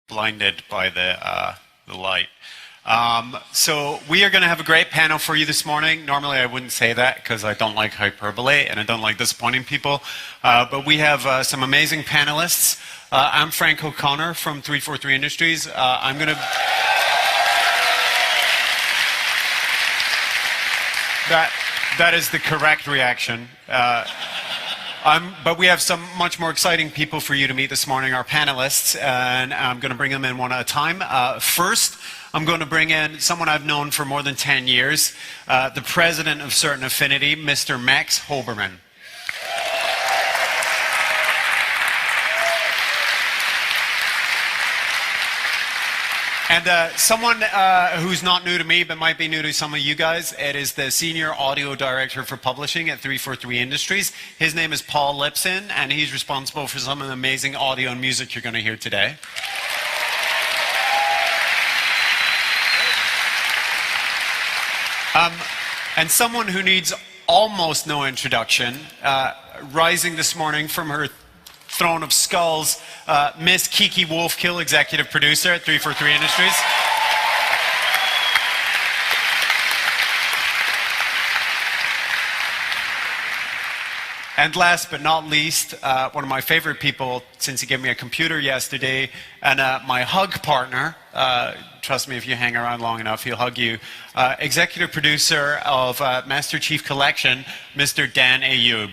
blinded by the light. So we are going to have a great panel for you this morning. Normally I wouldn't say that because I don't like hyperbole and I don't like disappointing people. But we have some amazing panelists. I'm Frank O'Connor from 343 Industries. I'm going to... That is the correct reaction. But we have some much more exciting people for you to meet this morning, our panelists, and I'm going to bring them in one at a time. First, I'm going to bring in someone I've known for more than 10 years, the president of Certain Affinity, Mr. Max Hoberman. And someone who's not new to me, but might be new to some of you guys, it is the Senior Audio Director for Publishing at 343 Industries. His name is Paul Lipson, and he's responsible for some of the amazing audio and music you're going to hear today. And someone who needs almost no introduction, rising this morning from her throne of skulls, Miss Kiki Wolfkill, executive producer at 343 Industries. And last but not least, one of my favorite people, since he gave me a computer yesterday, and my hug partner, trust me, if you hang around long enough, he'll hug you, executive producer of Master Chief Collection, Mr. Dan Ayoub.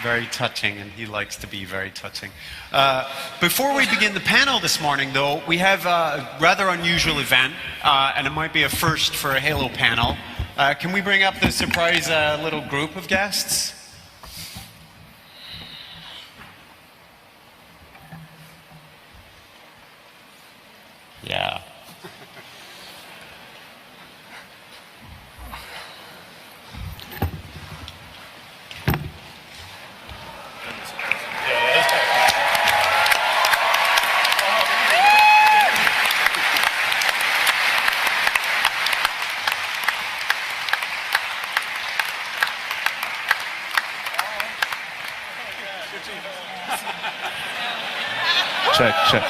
Very touching, and he likes to be very touching. Before we begin the panel this morning, though, we have a rather unusual event, and it might be a first for a Halo panel. Can we bring up the surprise little group of guests? Yeah. Check.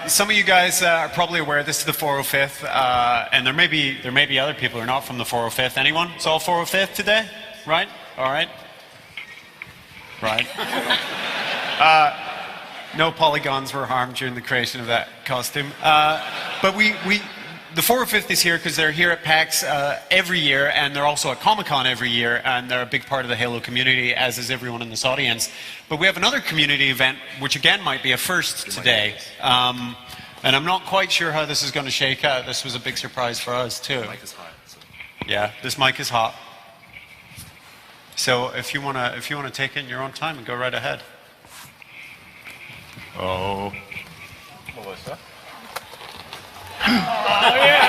Some of you guys are probably aware this is the 405th, and there may be other people who are not from the 405th. Anyone? It's all 405th today, right? All right. Right. No polygons were harmed during the creation of that costume, but the 405th is here because they're here at PAX every year, and they're also at Comic-Con every year, and they're a big part of the Halo community, as is everyone in this audience. But we have another community event, which again might be a first today. And I'm not quite sure how this is going to shake out. This was a big surprise for us, too. This mic is hot. So. Yeah, this mic is hot. So if you wanna take it in your own time and go right ahead. Oh. Melissa? Oh, yeah!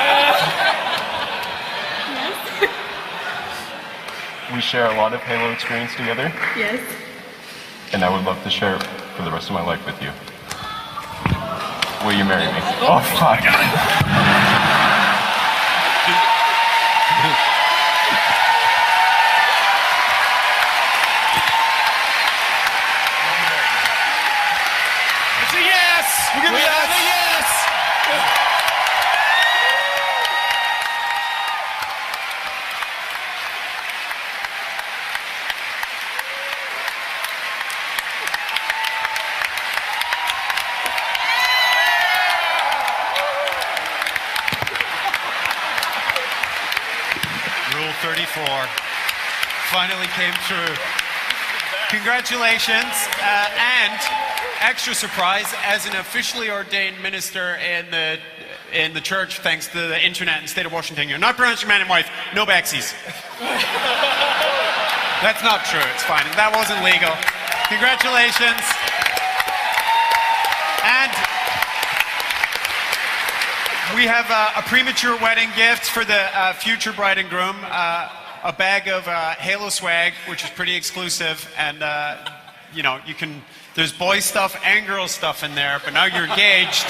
Yes. We share a lot of Halo experience together. Yes. And I would love to share it for the rest of my life with you. Will you marry me? Oh, fuck. It's a yes! We're gonna have a yes! Rule 34 finally came true. Congratulations, and extra surprise, as an officially ordained minister in the church, thanks to the internet in the state of Washington, you're not pronounced man and wife, no backsies. That's not true, it's fine. That wasn't legal. Congratulations. And we have a premature wedding gift for the future bride and groom. A bag of Halo swag, which is pretty exclusive, and you know, you can There's boy stuff and girl stuff in there, but now you're engaged.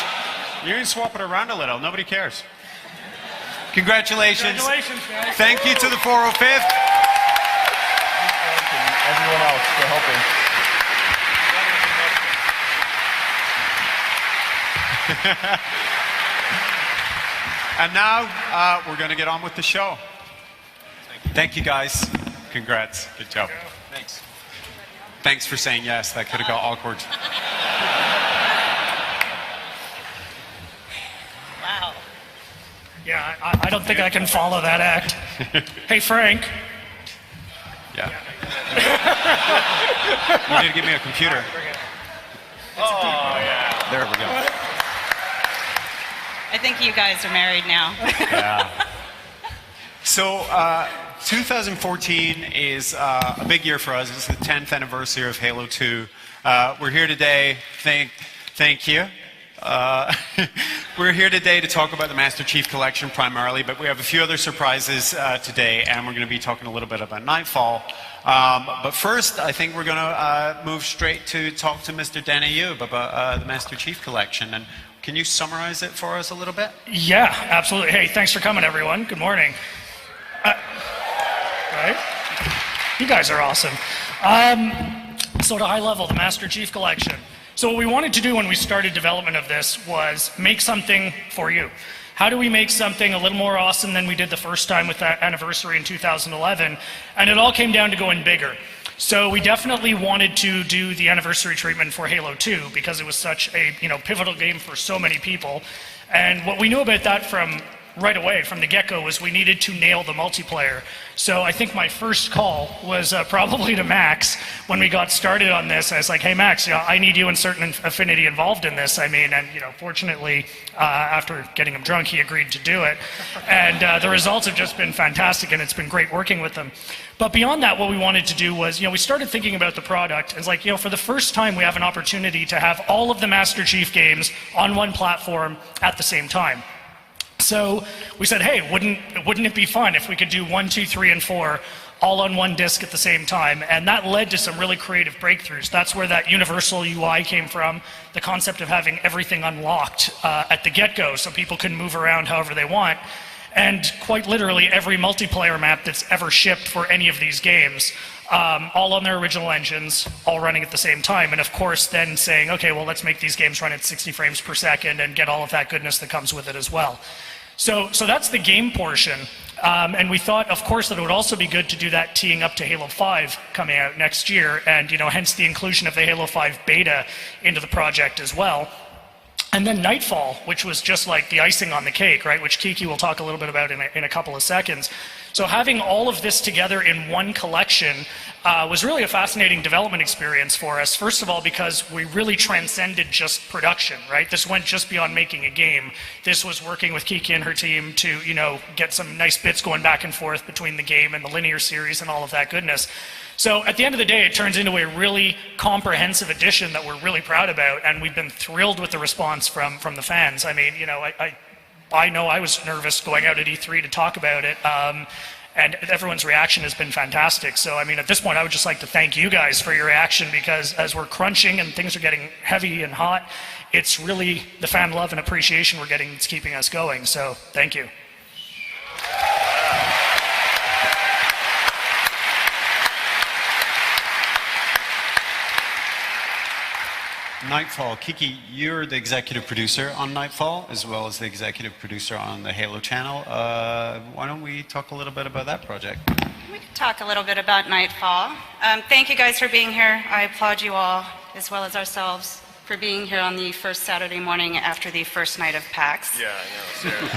You can swap it around a little. Nobody cares. Congratulations. Congratulations, guys. Thank you to the 405th. And everyone else for helping. And now we're going to get on with the show. Thank you, guys. Congrats. Good job. Thanks. Thanks for saying yes. That could have got awkward. Wow. Yeah, I don't think I can follow that act. Hey, Frank. Yeah. You need to give me a computer. Oh, yeah. There we go. I think you guys are married now. Yeah. So, 2014 is a big year for us. It's the 10th anniversary of Halo 2. We're here today. Thank you. We're here today to talk about the Master Chief Collection primarily, but we have a few other surprises today, and we're going to be talking a little bit about Nightfall. But first, I think we're going to move straight to talk to Mr. Danny Youb about the Master Chief Collection. And can you summarize it for us a little bit? Yeah, absolutely. Hey, thanks for coming, everyone. Good morning. Right? You guys are awesome. So at a high level, the Master Chief Collection. So what we wanted to do when we started development of this was make something for you. How do we make something a little more awesome than we did the first time with that anniversary in 2011? And it all came down to going bigger. So we definitely wanted to do the anniversary treatment for Halo 2 because it was such a pivotal game for so many people. And what we knew about that from right away, from the get-go, was we needed to nail the multiplayer. So I think my first call was probably to Max when we got started on this. I was like, hey Max, I need you and Certain Affinity involved in this. I mean, and fortunately, after getting him drunk, he agreed to do it. And the results have just been fantastic, and it's been great working with them. But beyond that, what we wanted to do was, we started thinking about the product. It's like, for the first time, we have an opportunity to have all of the Master Chief games on one platform at the same time. So we said, hey, wouldn't it be fun if we could do 1, 2, 3, and 4 all on one disk at the same time? And that led to some really creative breakthroughs. That's where that universal UI came from, the concept of having everything unlocked at the get-go so people can move around however they want. And quite literally every multiplayer map that's ever shipped for any of these games, all on their original engines, all running at the same time. And of course then saying, okay, well, let's make these games run at 60 frames per second and get all of that goodness that comes with it as well. So that's the game portion. And we thought, of course, that it would also be good to do that teeing up to Halo 5 coming out next year, and hence the inclusion of the Halo 5 beta into the project as well. And then Nightfall, which was just like the icing on the cake, right? Which Kiki will talk a little bit about in a couple of seconds. So having all of this together in one collection was really a fascinating development experience for us. First of all, because we really transcended just production, right? This went just beyond making a game. This was working with Kiki and her team to, get some nice bits going back and forth between the game and the linear series and all of that goodness. So at the end of the day, it turns into a really comprehensive edition that we're really proud about, and we've been thrilled with the response from the fans. I mean, I know I was nervous going out at E3 to talk about it, and everyone's reaction has been fantastic. So, I mean, at this point, I would just like to thank you guys for your reaction, because as we're crunching and things are getting heavy and hot, it's really the fan love and appreciation we're getting that's keeping us going. So, thank you. Nightfall. Kiki, you're the executive producer on Nightfall, as well as the executive producer on the Halo channel. Why don't we talk a little bit about that project? We could talk a little bit about Nightfall. Thank you guys for being here. I applaud you all, as well as ourselves, for being here on the first Saturday morning after the first night of PAX. Yeah, I know, seriously.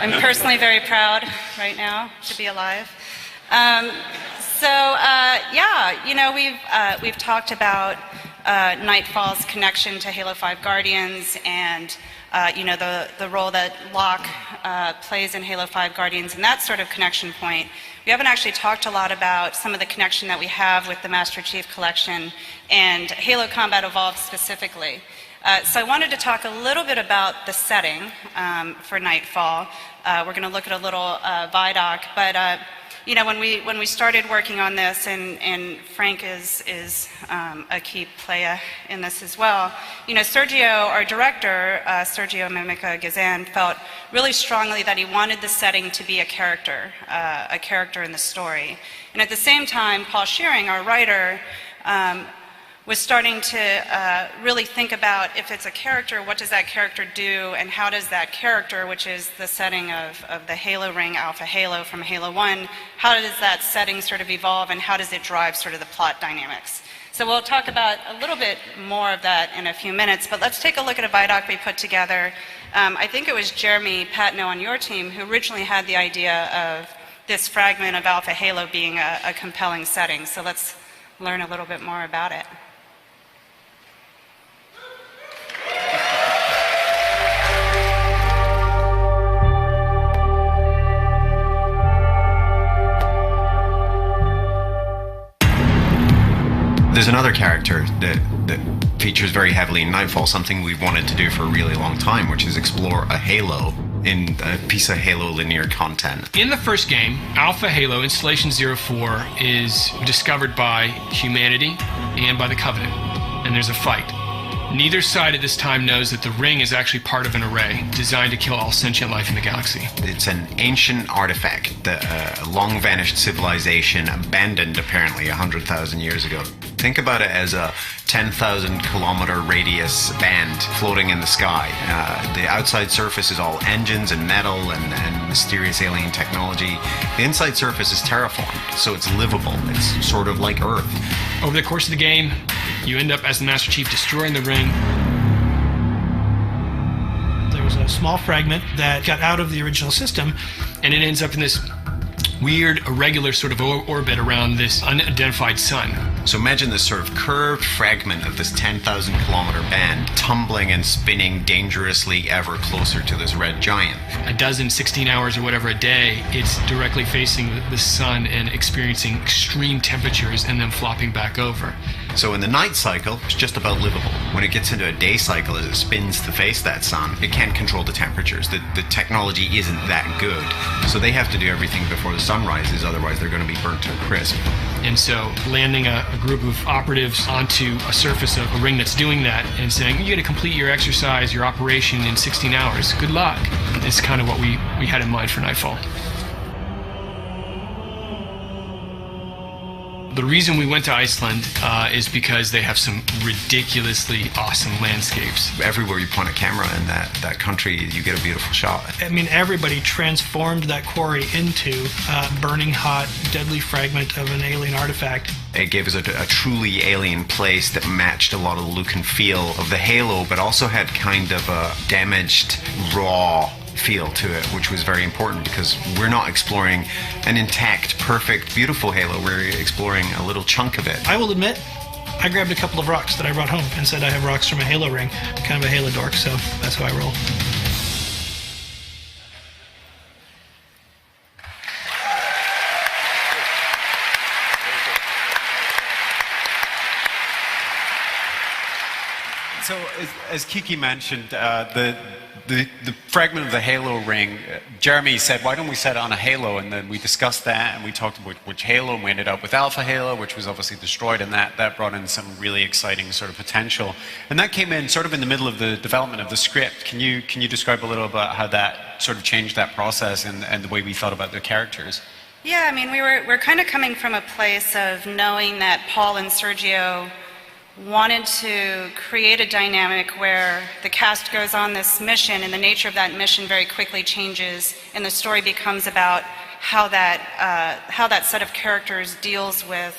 I'm personally very proud right now to be alive. We've talked about Nightfall's connection to Halo 5 Guardians and the role that Locke plays in Halo 5 Guardians and that sort of connection point. We haven't actually talked a lot about some of the connection that we have with the Master Chief Collection and Halo Combat Evolved specifically. So I wanted to talk a little bit about the setting for Nightfall. We're going to look at a little VIDOC, but you know, when we started working on this, and Frank is a key player in this as well. You know, Sergio, our director, Sergio Mimica Gazan, felt really strongly that he wanted the setting to be a character in the story. And at the same time, Paul Shearing, our writer, was starting to really think about, if it's a character, what does that character do, and how does that character, which is the setting of the Halo ring, Alpha Halo from Halo 1, how does that setting sort of evolve, and how does it drive sort of the plot dynamics? So we'll talk about a little bit more of that in a few minutes, but let's take a look at a vidoc we put together. I think it was Jeremy Patno on your team who originally had the idea of this fragment of Alpha Halo being a compelling setting. So let's learn a little bit more about it. There's another character that features very heavily in Nightfall, something we've wanted to do for a really long time, which is explore a Halo in a piece of Halo linear content. In the first game, Alpha Halo Installation 04 is discovered by humanity and by the Covenant, and there's a fight. Neither side at this time knows that the ring is actually part of an array designed to kill all sentient life in the galaxy. It's an ancient artifact that a long-vanished civilization abandoned apparently 100,000 years ago. Think about it as a 10,000 kilometer radius band floating in the sky. The outside surface is all engines and metal and mysterious alien technology. The inside surface is terraformed, so it's livable. It's sort of like Earth. Over the course of the game, you end up as the Master Chief destroying the ring. There was a small fragment that got out of the original system, and it ends up in this weird, irregular sort of orbit around this unidentified sun. So imagine this sort of curved fragment of this 10,000 kilometer band tumbling and spinning dangerously ever closer to this red giant. A dozen, 16 hours or whatever a day, it's directly facing the sun and experiencing extreme temperatures and then flopping back over. So in the night cycle, it's just about livable. When it gets into a day cycle, as it spins to face that sun, it can't control the temperatures. The technology isn't that good. So they have to do everything before the sun rises, otherwise they're going to be burnt to a crisp. And so landing a group of operatives onto a surface of a ring that's doing that and saying, you got to complete your exercise, your operation in 16 hours. Good luck. It's kind of what we had in mind for Nightfall. The reason we went to Iceland is because they have some ridiculously awesome landscapes. Everywhere you point a camera in that country, you get a beautiful shot. I mean, everybody transformed that quarry into a burning hot, deadly fragment of an alien artifact. It gave us a truly alien place that matched a lot of the look and feel of the Halo, but also had kind of a damaged, raw feel to it, which was very important because we're not exploring an intact, perfect, beautiful Halo. We're exploring a little chunk of it. I will admit, I grabbed a couple of rocks that I brought home and said I have rocks from a Halo ring. Kind of a Halo dork, so that's how I roll. So, as Kiki mentioned, the fragment of the Halo ring, Jeremy said, why don't we set it on a Halo? And then we discussed that, and we talked about which Halo, and we ended up with Alpha Halo, which was obviously destroyed, and that brought in some really exciting sort of potential. And that came in sort of in the middle of the development of the script. Can you describe a little about how that sort of changed that process and the way we thought about the characters? Yeah, I mean, we're kind of coming from a place of knowing that Paul and Sergio wanted to create a dynamic where the cast goes on this mission, and the nature of that mission very quickly changes, and the story becomes about how that set of characters deals with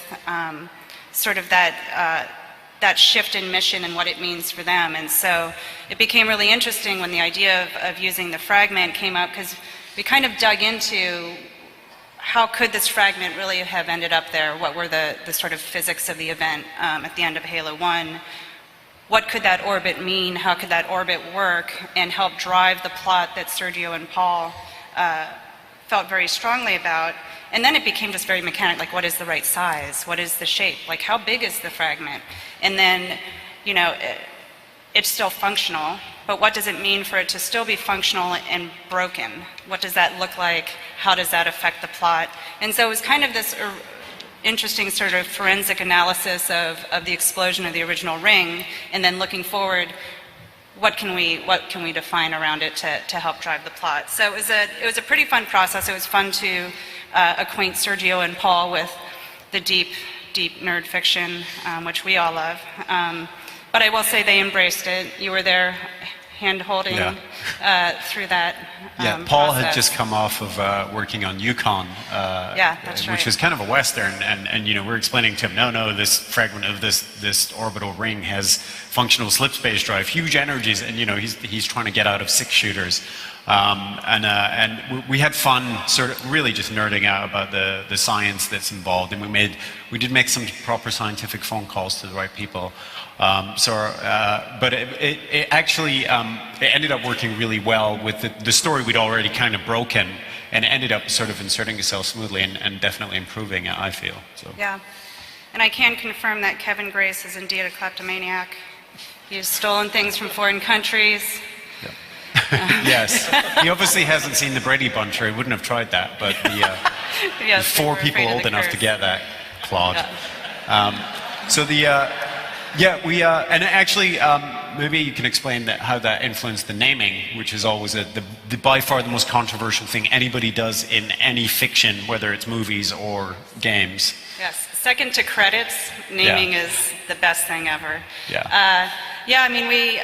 sort of that shift in mission and what it means for them. And so it became really interesting when the idea of using the fragment came up, because we kind of dug into how could this fragment really have ended up there? What were the sort of physics of the event at the end of Halo 1? What could that orbit mean? How could that orbit work and help drive the plot that Sergio and Paul felt very strongly about? And then it became just very mechanic, like what is the right size? What is the shape? Like how big is the fragment? And then, you know, it's still functional. but what does it mean for it to still be functional and broken? What does that look like? How does that affect the plot? And so it was kind of this interesting sort of forensic analysis of the explosion of the original ring, and then looking forward, what can we define around it to help drive the plot? So it was a pretty fun process. It was fun to acquaint Sergio and Paul with the deep nerd fiction, which we all love. But I will say they embraced it. You were there hand-holding through that Paul process. had just come off of working on Yukon, that's which right. is kind of a Western, and we're explaining to him, no, this fragment of this orbital ring has functional slip space drive, huge energies, and he's trying to get out of 6-shooters. And we had fun sort of really just nerding out about the science that's involved, and we did make some proper scientific phone calls to the right people. But it actually it ended up working really well with the story we'd already kind of broken, and ended up sort of inserting itself smoothly and definitely improving it, I feel. So. Yeah, and I can confirm that Kevin Grace is indeed a kleptomaniac. He's stolen things from foreign countries. Yes, he obviously hasn't seen the Brady Bunch, or he wouldn't have tried that. But the 4 people old enough to get that, Claude. Yeah. And actually, maybe you can explain how that influenced the naming, which is always by far the most controversial thing anybody does in any fiction, whether it's movies or games. Yes, second to credits, naming is the best thing ever. Yeah. I mean, we,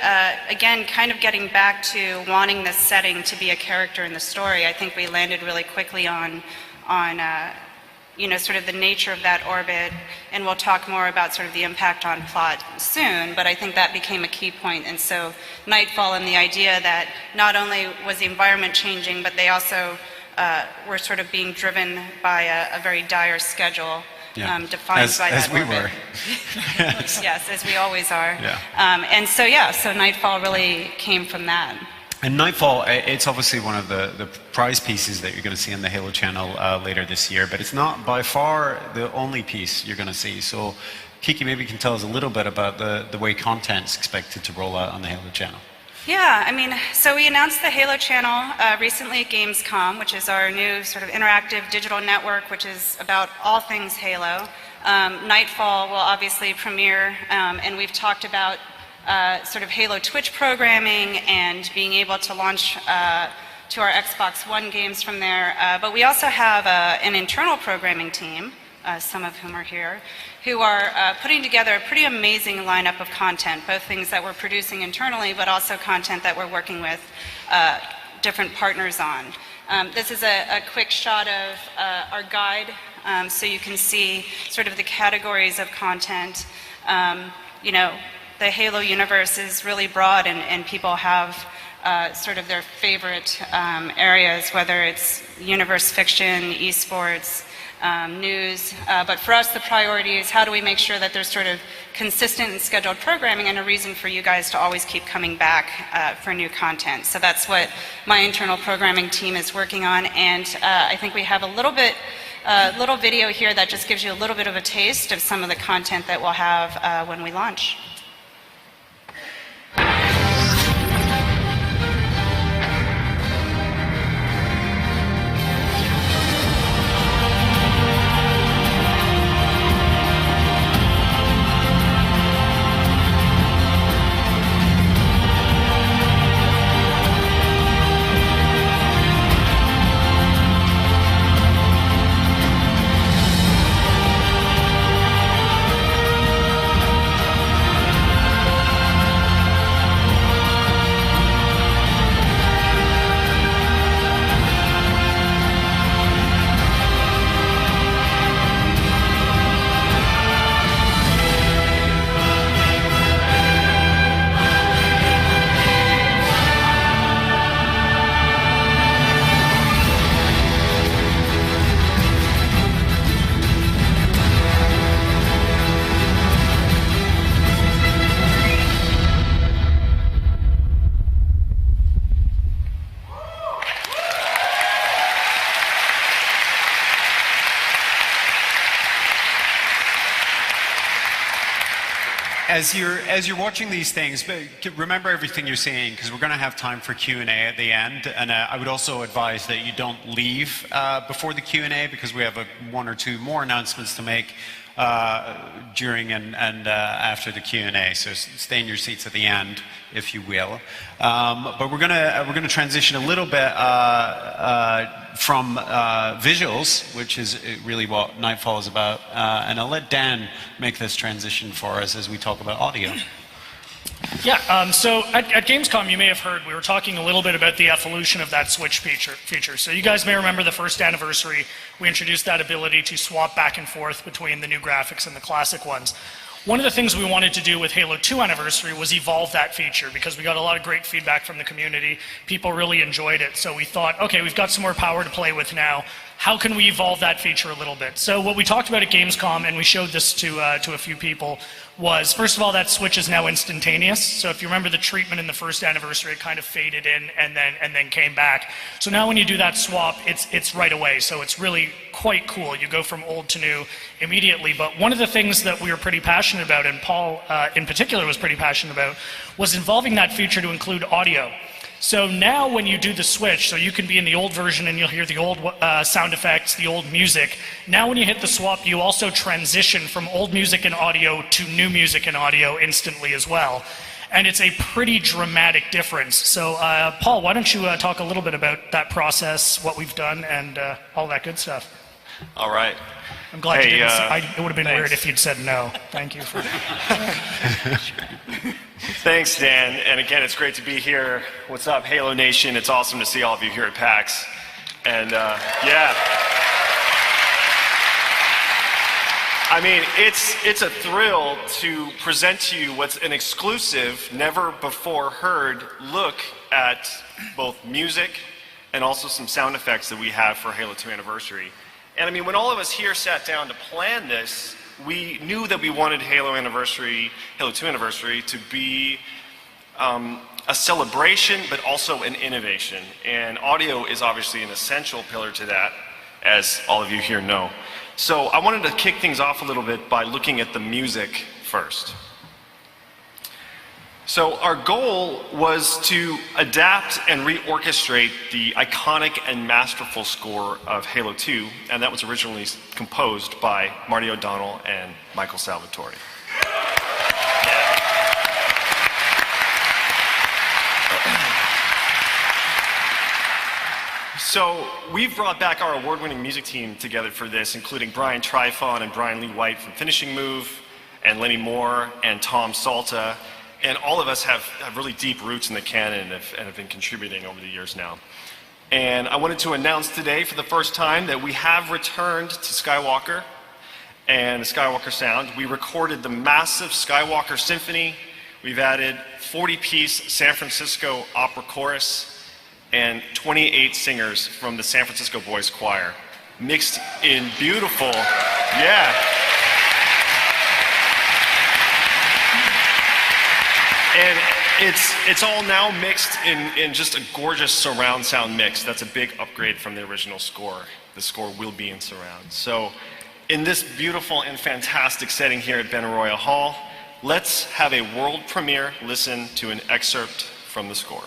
again, kind of getting back to wanting this setting to be a character in the story, I think we landed really quickly on sort of the nature of that orbit, and we'll talk more about sort of the impact on plot soon, but I think that became a key point. And so Nightfall, and the idea that not only was the environment changing, but they also were sort of being driven by a very dire schedule. Defined by that as we orbit. were. Yes, as we always are. Yeah. So Nightfall really came from that. And Nightfall, it's obviously one of the prize pieces that you're going to see on the Halo channel later this year, but it's not by far the only piece you're going to see. So Kiki, maybe you can tell us a little bit about the way content's expected to roll out on the Halo channel. Yeah, I mean, so we announced the Halo channel recently at Gamescom, which is our new sort of interactive digital network, which is about all things Halo. Nightfall will obviously premiere, and we've talked about sort of Halo Twitch programming and being able to launch to our Xbox One games from there. But we also have an internal programming team, some of whom are here, who are putting together a pretty amazing lineup of content, both things that we're producing internally, but also content that we're working with different partners on. This is a quick shot of our guide, so you can see sort of the categories of content. The Halo universe is really broad, and people have sort of their favorite areas, whether it's universe fiction, esports, news. But for us, the priority is how do we make sure that there's sort of consistent and scheduled programming and a reason for you guys to always keep coming back for new content. So that's what my internal programming team is working on, and I think we have a little video here that just gives you a little bit of a taste of some of the content that we'll have when we launch. as you're watching these things, but remember everything you're seeing, because we're going to have time for Q&A at the end. And I would also advise that you don't leave before the Q&A, because we have one or two more announcements to make during and after the Q&A. So stay in your seats at the end, if you will. But we're gonna transition a little bit from visuals, which is really what Nightfall is about, and I'll let Dan make this transition for us as we talk about audio. Yeah, so at Gamescom, you may have heard, we were talking a little bit about the evolution of that switch feature. So you guys may remember the first anniversary, we introduced that ability to swap back and forth between the new graphics and the classic ones. One of the things we wanted to do with Halo 2 Anniversary was evolve that feature, because we got a lot of great feedback from the community. People really enjoyed it, so we thought, okay, we've got some more power to play with now. How can we evolve that feature a little bit? So what we talked about at Gamescom, and we showed this to a few people, was, first of all, that switch is now instantaneous. So if you remember the treatment in the first anniversary, it kind of faded in and then came back. So now when you do that swap, it's right away. So it's really quite cool. You go from old to new immediately. But one of the things that we were pretty passionate about, and Paul in particular was pretty passionate about, was involving that feature to include audio. So now when you do the switch, so you can be in the old version and you'll hear the old sound effects, the old music. Now when you hit the swap, you also transition from old music and audio to new music and audio instantly as well. And it's a pretty dramatic difference. So Paul, why don't you talk a little bit about that process, what we've done, and all that good stuff. All right. I'm glad you didn't say, it would have been thanks. weird if you'd said no. Thank you for Thanks, Dan. And again, it's great to be here. What's up, Halo Nation? It's awesome to see all of you here at PAX. And yeah. I mean, it's a thrill to present to you what's an exclusive, never before heard look at both music and also some sound effects that we have for Halo 2 Anniversary. And I mean, when all of us here sat down to plan this, we knew that we wanted Halo 2 Anniversary to be a celebration, but also an innovation. And audio is obviously an essential pillar to that, as all of you here know. So I wanted to kick things off a little bit by looking at the music first. So our goal was to adapt and reorchestrate the iconic and masterful score of Halo 2, and that was originally composed by Marty O'Donnell and Michael Salvatore. So we've brought back our award-winning music team together for this, including Brian Trifon and Brian Lee White from Finishing Move, and Lenny Moore and Tom Salta. And all of us have really deep roots in the canon and have been contributing over the years now. And I wanted to announce today for the first time that we have returned to Skywalker and the Skywalker sound. We recorded the massive Skywalker Symphony. We've added 40-piece San Francisco opera chorus and 28 singers from the San Francisco Boys Choir, mixed in beautiful, yeah. And it's all now mixed in just a gorgeous surround sound mix. That's a big upgrade from the original score. The score will be in surround. So in this beautiful and fantastic setting here at Benaroya Hall, let's have a world premiere listen to an excerpt from the score.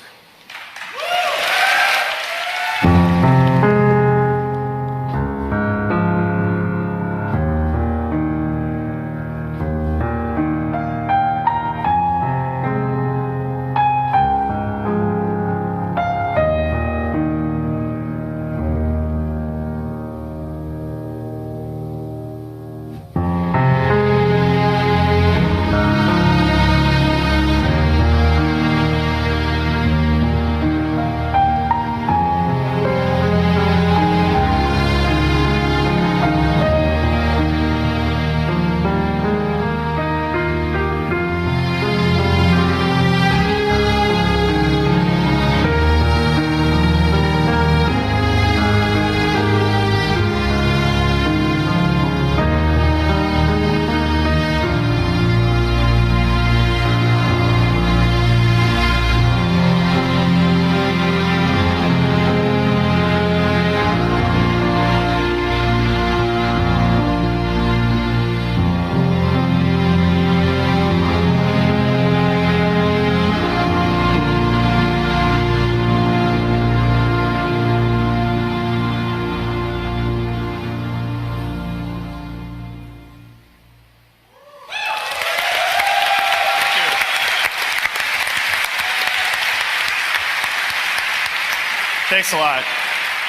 Thanks a lot.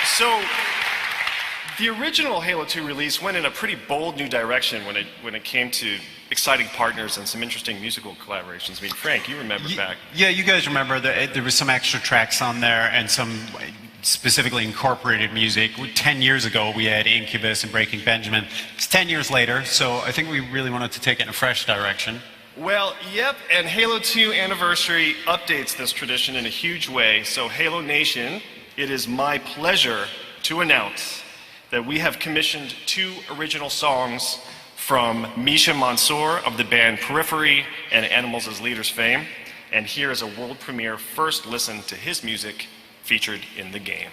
So, the original Halo 2 release went in a pretty bold new direction when it came to exciting partners and some interesting musical collaborations. I mean, Frank, you remember back. Yeah, you guys remember that there was some extra tracks on there and some specifically incorporated music. 10 years ago, we had Incubus and Breaking Benjamin. It's 10 years later, so I think we really wanted to take it in a fresh direction. Well, yep, and Halo 2 Anniversary updates this tradition in a huge way. So, Halo Nation, it is my pleasure to announce that we have commissioned 2 original songs from Misha Mansour of the band Periphery and Animals as Leaders fame. And here is a world premiere first listen to his music featured in the game.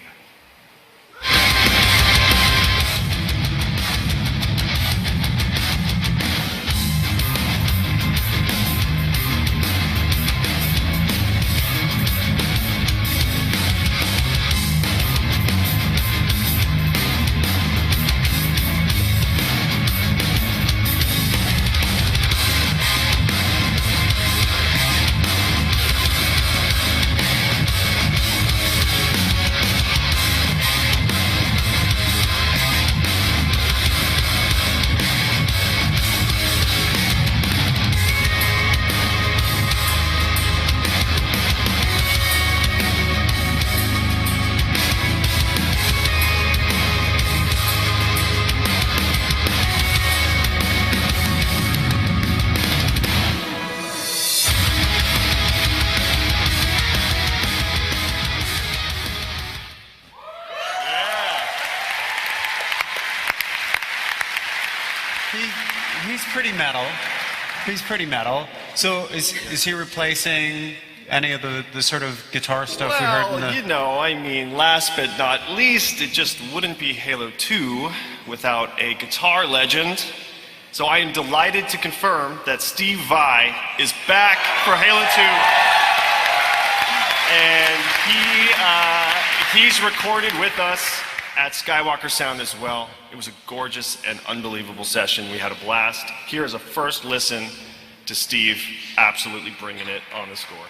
He's pretty metal. So is he replacing any of the sort of guitar stuff we heard in the... Well, you know, I mean, last but not least, it just wouldn't be Halo 2 without a guitar legend. So I am delighted to confirm that Steve Vai is back for Halo 2. And he's recorded with us at Skywalker Sound as well. It was a gorgeous and unbelievable session. We had a blast. Here is a first listen to Steve absolutely bringing it on the score.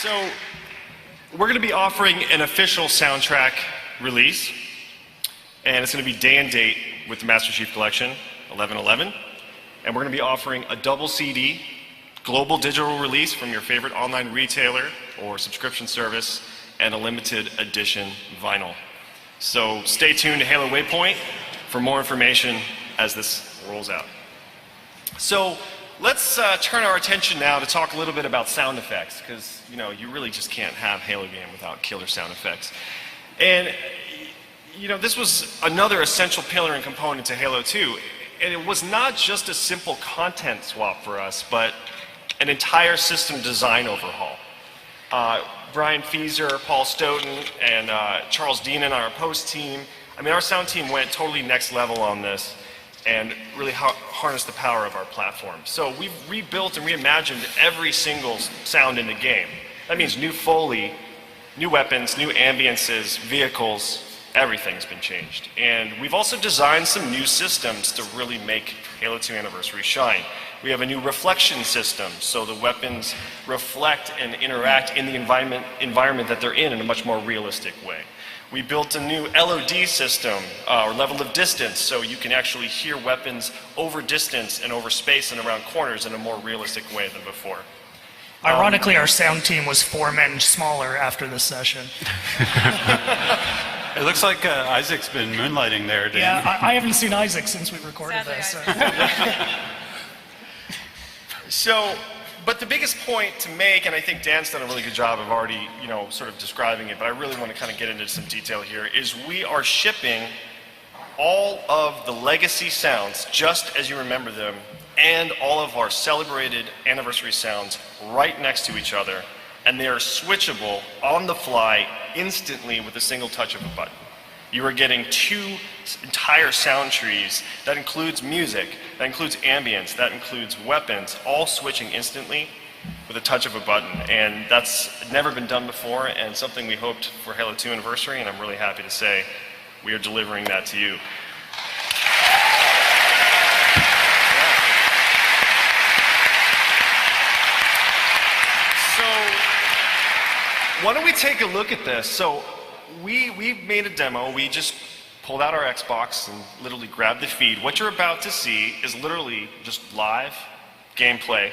So, we're going to be offering an official soundtrack release, and it's going to be day and date with the Master Chief Collection, 11/11, and we're going to be offering a double CD, global digital release from your favorite online retailer or subscription service, and a limited edition vinyl. So, stay tuned to Halo Waypoint for more information as this rolls out. So, let's turn our attention now to talk a little bit about sound effects, because you know, you really just can't have Halo game without killer sound effects. And you know, this was another essential pillar and component to Halo 2. And it was not just a simple content swap for us, but an entire system design overhaul. Brian Fieser, Paul Stoughton, and Charles Dean and our post team, I mean, our sound team went totally next level on this and really harnessed the power of our platform. So we've rebuilt and reimagined every single sound in the game. That means new Foley, new weapons, new ambiences, vehicles, everything's been changed. And we've also designed some new systems to really make Halo 2 Anniversary shine. We have a new reflection system, so the weapons reflect and interact in the environment that they're in a much more realistic way. We built a new LOD system, or level of distance, so you can actually hear weapons over distance and over space and around corners in a more realistic way than before. Ironically, our sound team was 4 men smaller after this session. It looks like Isaac's been moonlighting there, Dan. Yeah, I haven't seen Isaac since we recorded this. So, but the biggest point to make, and I think Dan's done a really good job of already, sort of describing it, but I really want to kind of get into some detail here, is we are shipping all of the legacy sounds, just as you remember them, and all of our celebrated anniversary sounds right next to each other, and they are switchable on the fly instantly with a single touch of a button. You are getting 2 entire sound trees. That includes music, that includes ambience, that includes weapons, all switching instantly with a touch of a button. And that's never been done before, and something we hoped for Halo 2 Anniversary, and I'm really happy to say we are delivering that to you. Why don't we take a look at this? So we made a demo. We just pulled out our Xbox and literally grabbed the feed. What you're about to see is literally just live gameplay.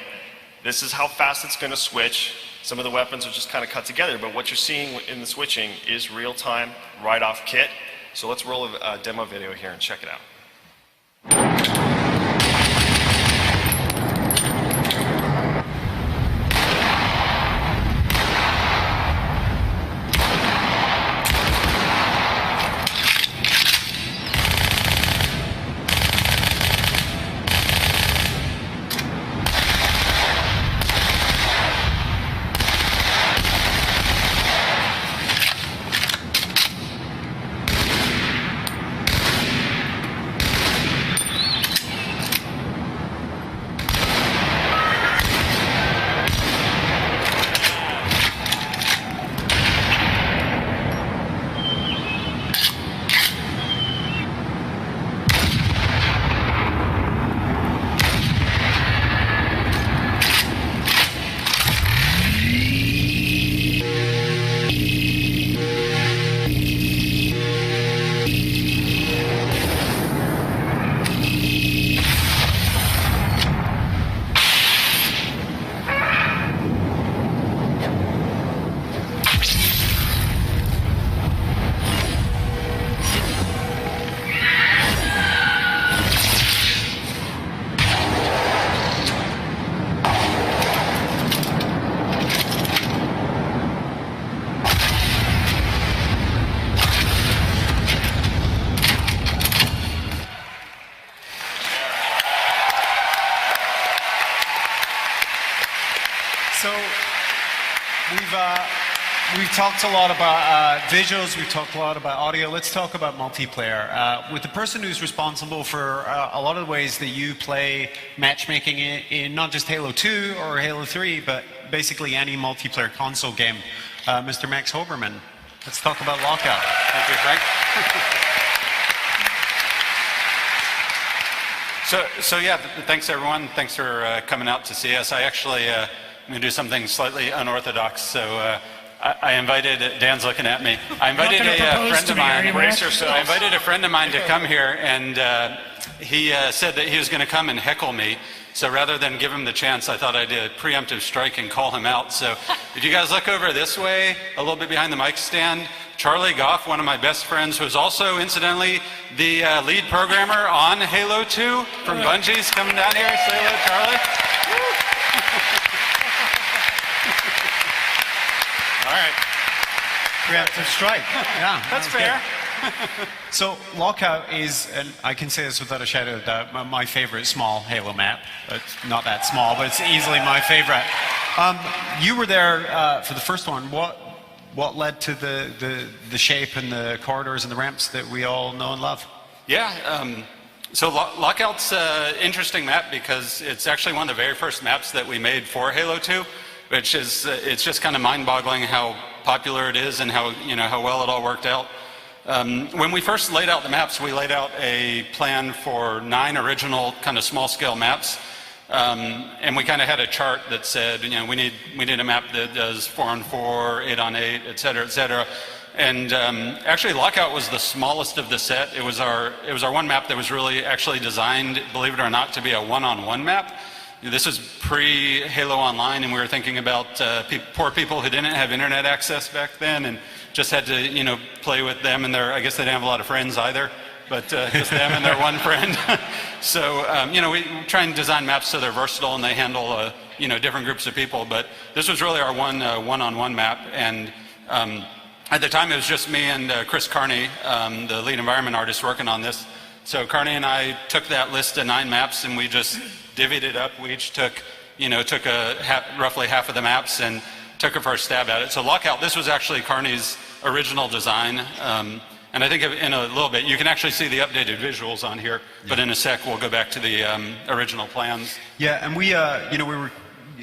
This is how fast it's going to switch. Some of the weapons are just kind of cut together, but what you're seeing in the switching is real time, right off kit. So let's roll a demo video here and check it out. We've talked a lot about visuals, we've talked a lot about audio. Let's talk about multiplayer. With the person who's responsible for a lot of the ways that you play matchmaking in not just Halo 2 or Halo 3, but basically any multiplayer console game, Mr. Max Hoberman. Let's talk about Lockout. Thank you, Frank. So yeah, thanks everyone. Thanks for coming out to see us. I actually, I'm going to do something slightly unorthodox. So I invited, Dan's looking at me. I invited a friend of mine. I invited a friend of mine to come here, and he said that he was going to come and heckle me. So rather than give him the chance, I thought I'd do a preemptive strike and call him out. So if you guys look over this way, a little bit behind the mic stand, Charlie Goff, one of my best friends, who's also, incidentally, the lead programmer on Halo 2 from Bungie's coming down here. Say hello, Charlie. All right. Preemptive strike. Yeah, that's fair. So Lockout is, and I can say this without a shadow of doubt, my favorite small Halo map. It's not that small, but it's easily my favorite. You were there for the first one. What led to the shape and the corridors and the ramps that we all know and love? Yeah, so Lockout's an interesting map because it's actually one of the very first maps that we made for Halo 2, which is, it's just kind of mind-boggling how popular it is and how well it all worked out. When we first laid out the maps, we laid out a plan for 9 original kind of small-scale maps. And we kind of had a chart that said, we need a map that does 4-on-4, 8-on-8, et cetera, et cetera. And actually, Lockout was the smallest of the set. It was our one map that was really actually designed, believe it or not, to be a one-on-one map. This is pre-Halo Online, and we were thinking about poor people who didn't have internet access back then and just had to, play with them and I guess they didn't have a lot of friends either, but just them and their one friend. So, we try and design maps so they're versatile and they handle, different groups of people. But this was really our one-on-one map, and at the time it was just me and Chris Carney, the lead environment artist, working on this. So Carney and I took that list of 9 maps and we just divvied it up. We each took roughly half of the maps and took a first stab at it. So Lockout, this was actually Carney's original design. And I think in a little bit, you can actually see the updated visuals on here, but in a sec, we'll go back to the original plans. Yeah, and we were,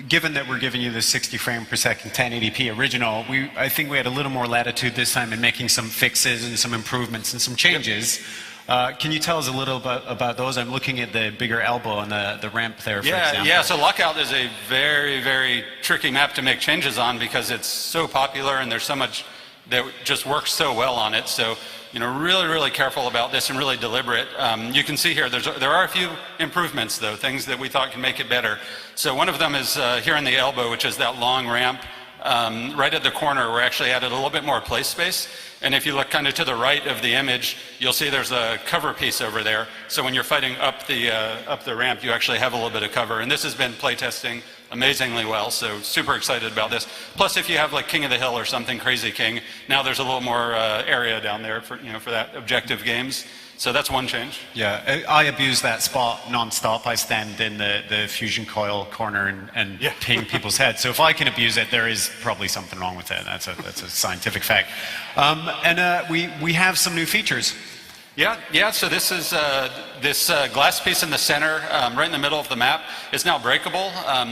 given that we're giving you the 60 frame per second 1080p original, I think we had a little more latitude this time in making some fixes and some improvements and some changes. Yep. Can you tell us a little about those? I'm looking at the bigger elbow and the ramp there, for example. Yeah, so Lockout is a very, very tricky map to make changes on because it's so popular and there's so much that just works so well on it. So, really, really careful about this and really deliberate. You can see here, there are a few improvements, though, things that we thought can make it better. So one of them is here in the elbow, which is that long ramp. Right at the corner, we actually added a little bit more play space. And if you look kind of to the right of the image, you'll see there's a cover piece over there. So when you're fighting up the ramp, you actually have a little bit of cover. And this has been playtesting amazingly well, so super excited about this. Plus, if you have like King of the Hill or something, Crazy King, now there's a little more area down there for that objective games. So that's one change. Yeah, I abuse that spot non-stop. I stand in the fusion coil corner and ping people's heads. So if I can abuse it, there is probably something wrong with it. That's a scientific fact. We have some new features. Yeah. So this is this glass piece in the center, right in the middle of the map, is now breakable.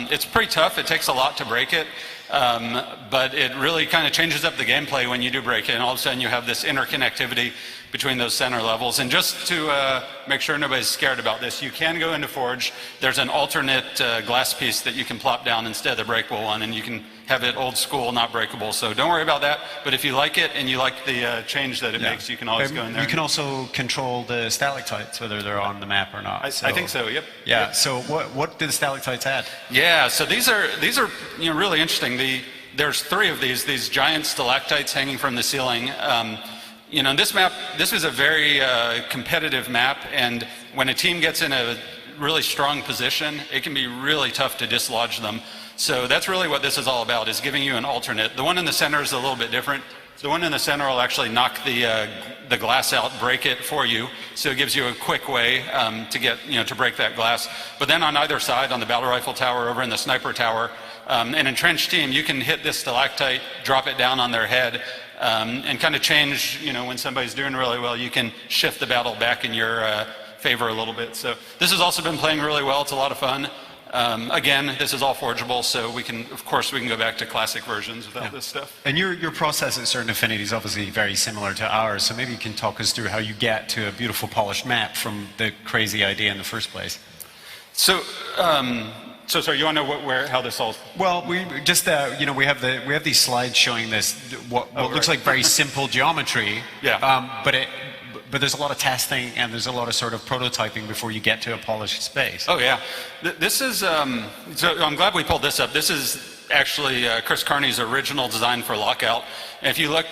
It's pretty tough. It takes a lot to break it. But it really kind of changes up the gameplay when you do break it, and all of a sudden you have this interconnectivity between those center levels. And just to make sure nobody's scared about this, you can go into Forge. There's an alternate glass piece that you can plop down instead of the breakable one, and you can have it old school, not breakable. So don't worry about that. But if you like it and you like the change that it makes, you can always go in there. You can also control the stalactites, whether they're on the map or not. I think so. Yep. Yeah. Yep. So what do the stalactites add? Yeah. So these are really interesting. There's 3 of these giant stalactites hanging from the ceiling. This map, this is a very competitive map, and when a team gets in a really strong position, it can be really tough to dislodge them. So that's really what this is all about, is giving you an alternate. The one in the center is a little bit different. The one in the center will actually knock the glass out, break it for you. So it gives you a quick way to break that glass. But then on either side, on the battle rifle tower, over in the sniper tower, an entrenched team, you can hit this stalactite, drop it down on their head, and kind of change, when somebody's doing really well, you can shift the battle back in your favor a little bit. So this has also been playing really well. It's a lot of fun. Again, this is all forgeable, so we can go back to classic versions without this stuff. And your process at Certain Affinity is obviously very similar to ours, so maybe you can talk us through how you get to a beautiful polished map from the crazy idea in the first place. So, sorry, you want to know how this all? Well, we just we have these slides showing this what looks like very simple geometry. Yeah. But there's a lot of testing and there's a lot of sort of prototyping before you get to a polished space. Oh yeah, this is. So I'm glad we pulled this up. This is actually Chris Carney's original design for Lockout. And if you look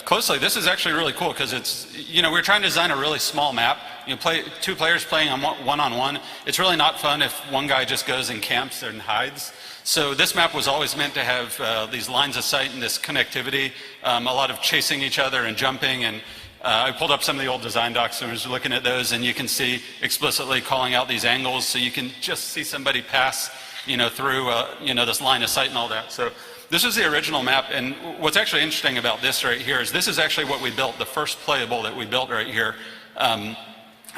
closely, this is actually really cool because it's we're trying to design a really small map. 2 players playing on one-on-one. It's really not fun if one guy just goes and camps and hides. So this map was always meant to have these lines of sight and this connectivity, a lot of chasing each other and jumping. And I pulled up some of the old design docs and was looking at those, and you can see explicitly calling out these angles, so you can just see somebody pass, through, this line of sight and all that. So this is the original map, and what's actually interesting about this right here is this is actually what we built, the first playable that we built right here.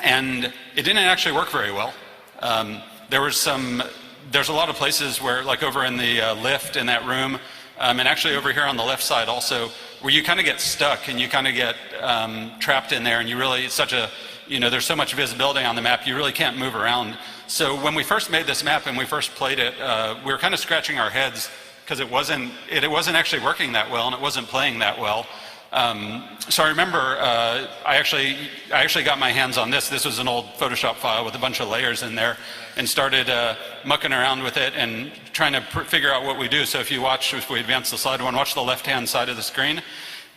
And it didn't actually work very well. There's a lot of places where, like over in the lift in that room, and actually over here on the left side also, where you kind of get stuck and you kind of get trapped in there, and it's such a, there's so much visibility on the map, you really can't move around. So when we first made this map and we first played it, we were kind of scratching our heads because it wasn't actually working that well and it wasn't playing that well. So I remember I actually got my hands on this. This was an old Photoshop file with a bunch of layers in there, and started mucking around with it and trying to figure out what we do. So if we advance the slide one, watch the left-hand side of the screen.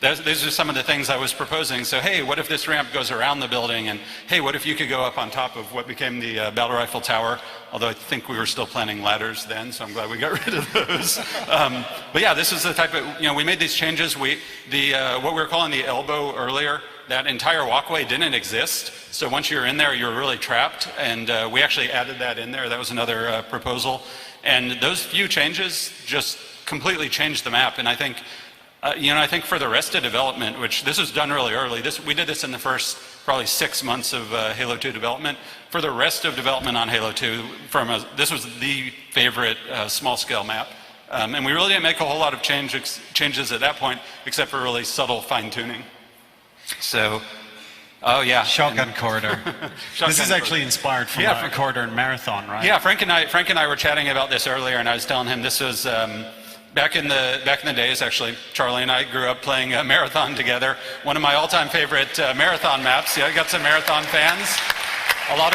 These are some of the things I was proposing. So hey, what if this ramp goes around the building? And hey, what if you could go up on top of what became the battle rifle tower? Although I think we were still planning ladders then, so I'm glad we got rid of those. But yeah, this is the type of, we made these changes. What we were calling the elbow earlier, that entire walkway didn't exist. So once you're in there, you're really trapped. And we actually added that in there. That was another proposal. And those few changes just completely changed the map. And I think, I think for the rest of development, which this was done really early, we did this in the first probably 6 months of Halo 2 development. For the rest of development on Halo 2, this was the favorite small-scale map. And we really didn't make a whole lot of changes at that point, except for really subtle fine-tuning. So, oh yeah. Shotgun corridor. This is actually inspired from a corridor in Marathon, right? Yeah, Frank and I were chatting about this earlier, and I was telling him this was... Back in the days, actually, Charlie and I grew up playing Marathon together. One of my all-time favorite Marathon maps. Yeah, I got some Marathon fans. A lot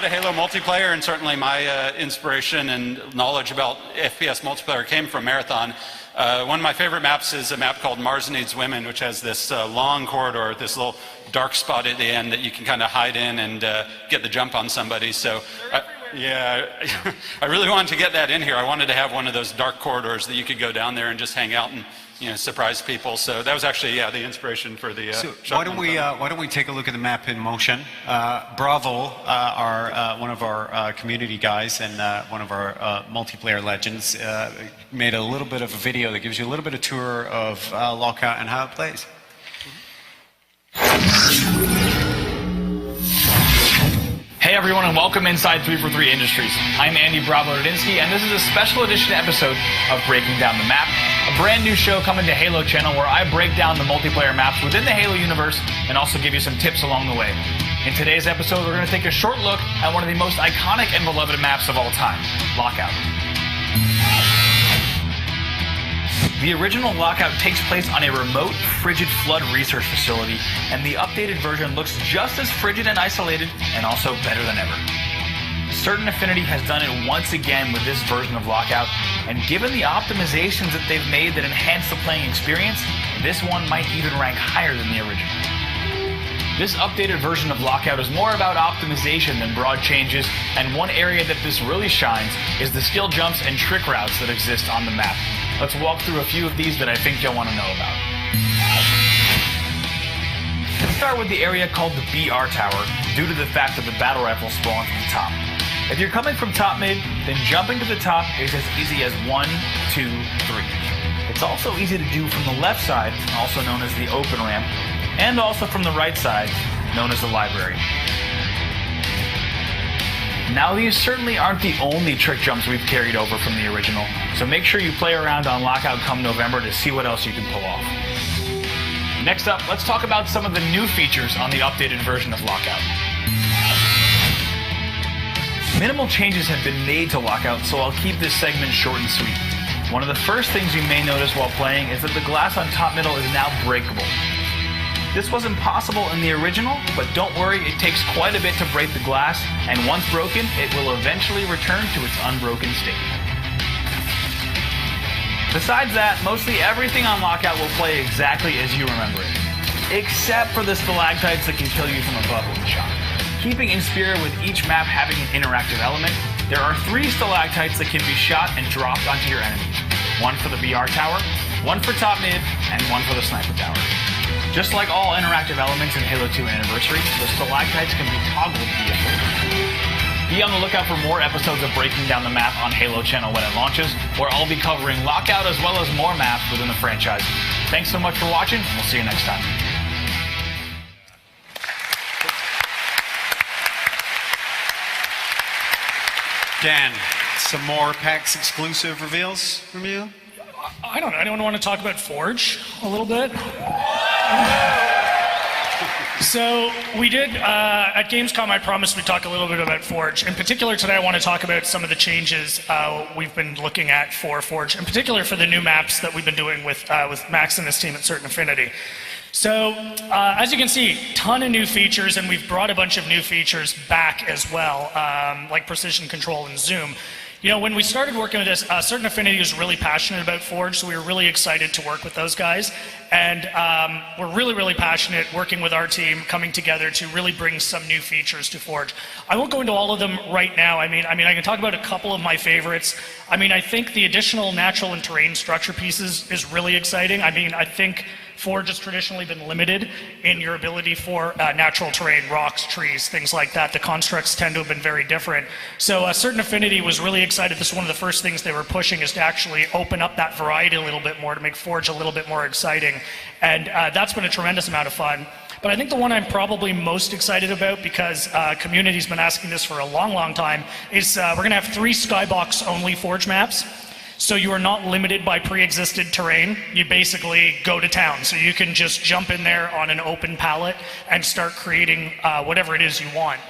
of Halo multiplayer, and certainly my inspiration and knowledge about FPS multiplayer came from Marathon. One of my favorite maps is a map called Mars Needs Women, which has this long corridor, this little dark spot at the end that you can kind of hide in and get the jump on somebody. So. Yeah, I really wanted to get that in here. I wanted to have one of those dark corridors that you could go down there and just hang out and surprise people. So that was actually the inspiration for the. So why don't we take a look at the map in motion? Bravo, one of our community guys and one of our multiplayer legends, made a little bit of a video that gives you a little bit of tour of Lockout and how it plays. Hey everyone, and welcome inside 343 Industries. I'm Andy Bravo-Radinsky, and this is a special edition episode of Breaking Down the Map, a brand new show coming to Halo channel where I break down the multiplayer maps within the Halo universe and also give you some tips along the way. In today's episode, we're going to take a short look at one of the most iconic and beloved maps of all time, Lockout. The original Lockout takes place on a remote, frigid flood research facility, and the updated version looks just as frigid and isolated, and also better than ever. Certain Affinity has done it once again with this version of Lockout, and given the optimizations that they've made that enhance the playing experience, this one might even rank higher than the original. This updated version of Lockout is more about optimization than broad changes, and one area that this really shines is the skill jumps and trick routes that exist on the map. Let's walk through a few of these that I think you'll want to know about. Let's start with the area called the BR Tower, due to the fact that the battle rifle spawns at the top. If you're coming from top mid, then jumping to the top is as easy as 1, 2, 3. It's also easy to do from the left side, also known as the open ramp, and also from the right side, known as the library. Now these certainly aren't the only trick jumps we've carried over from the original, so make sure you play around on Lockout come November to see what else you can pull off. Next up, let's talk about some of the new features on the updated version of Lockout. Minimal changes have been made to Lockout, so I'll keep this segment short and sweet. One of the first things you may notice while playing is that the glass on top middle is now breakable. This wasn't possible in the original, but don't worry, it takes quite a bit to break the glass, and once broken, it will eventually return to its unbroken state. Besides that, mostly everything on Lockout will play exactly as you remember it, except for the stalactites that can kill you from above with a shot. Keeping in spirit with each map having an interactive element, there are 3 stalactites that can be shot and dropped onto your enemies. One for the BR tower, one for top mid, and one for the sniper tower. Just like all interactive elements in Halo 2 Anniversary, the stalactites can be toggled via filters. Be on the lookout for more episodes of Breaking Down the Map on Halo channel when it launches, where I'll be covering Lockout as well as more maps within the franchise. Thanks so much for watching, and we'll see you next time. Dan, some more PAX exclusive reveals from you? I don't know. Anyone want to talk about Forge a little bit? So we did, at Gamescom I promised we'd talk a little bit about Forge. In particular today I want to talk about some of the changes we've been looking at for Forge, in particular for the new maps that we've been doing with Max and his team at Certain Affinity. So as you can see, ton of new features, and we've brought a bunch of new features back as well, like precision control and zoom. You know, when we started working with this, Certain Affinity was really passionate about Forge, so we were really excited to work with those guys. And we're really, really passionate working with our team, coming together to really bring some new features to Forge. I won't go into all of them right now. I mean, I can talk about a couple of my favorites. I mean, I think the additional natural and terrain structure pieces is really exciting. I mean, I think Forge has traditionally been limited in your ability for natural terrain, rocks, trees, things like that. The constructs tend to have been very different. So Certain Affinity was really excited. This is one of the first things they were pushing, is to actually open up that variety a little bit more, to make Forge a little bit more exciting. And that's been a tremendous amount of fun. But I think the one I'm probably most excited about, because community's been asking this for a long, long time, is we're going to have 3 skybox-only Forge maps. So you are not limited by pre-existed terrain. You basically go to town. So you can just jump in there on an open palette and start creating whatever it is you want.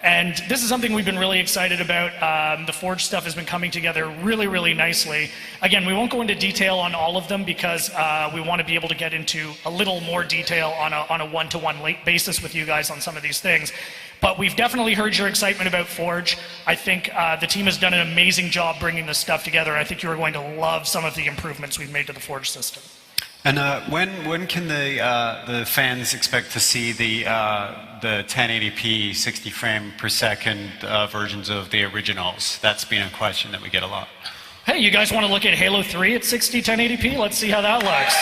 And this is something we've been really excited about. The Forge stuff has been coming together really, really nicely. Again, we won't go into detail on all of them, because we want to be able to get into a little more detail on a one-to-one basis with you guys on some of these things. But we've definitely heard your excitement about Forge. I think the team has done an amazing job bringing this stuff together. I think you're going to love some of the improvements we've made to the Forge system. And when can the fans expect to see the 1080p 60 frame per second versions of the originals? That's been a question that we get a lot. Hey, you guys want to look at Halo 3 at 60 1080p? Let's see how that looks.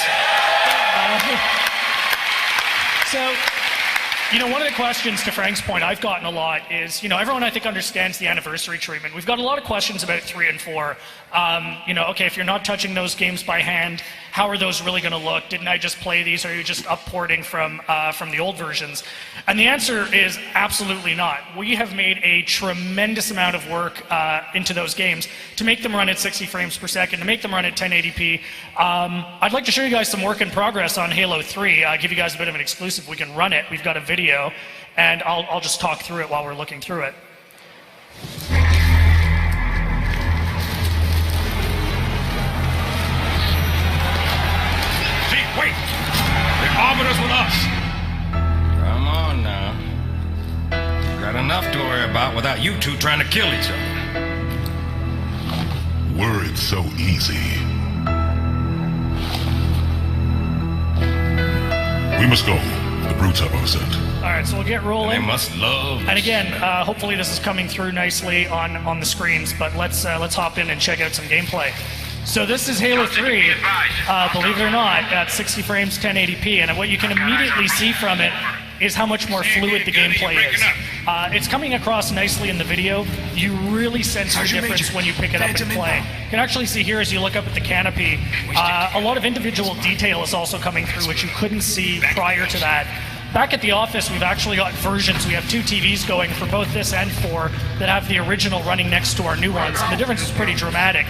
So, you know, one of the questions, to Frank's point, I've gotten a lot is, you know, everyone I think understands the Anniversary treatment. We've got a lot of questions about 3 and 4. You know, okay, if you're not touching those games by hand, how are those really going to look? Didn't I just play these? Or are you just upporting from the old versions? And the answer is absolutely not. We have made a tremendous amount of work into those games to make them run at 60 frames per second, to make them run at 1080p. I'd like to show you guys some work in progress on Halo 3, give you guys a bit of an exclusive. We can run it. We've got a video, and I'll just talk through it while we're looking through it. Wait! The Arbiter's with us! Come on now. Got enough to worry about without you two trying to kill each other. Were it so easy. We must go. The brutes have our scent. Alright, so we'll get rolling. And they must love us. And again, hopefully this is coming through nicely on the screens, but let's hop in and check out some gameplay. So this is Halo 3, believe it or not, at 60 frames, 1080p, and what you can immediately see from it is how much more fluid the gameplay is. It's coming across nicely in the video. You really sense the difference when you pick it up and play. You can actually see here as you look up at the canopy, a lot of individual detail is also coming through, which you couldn't see prior to that. Back at the office, we've actually got versions. We have 2 TVs going for both this and 4 that have the original running next to our new ones, and the difference is pretty dramatic.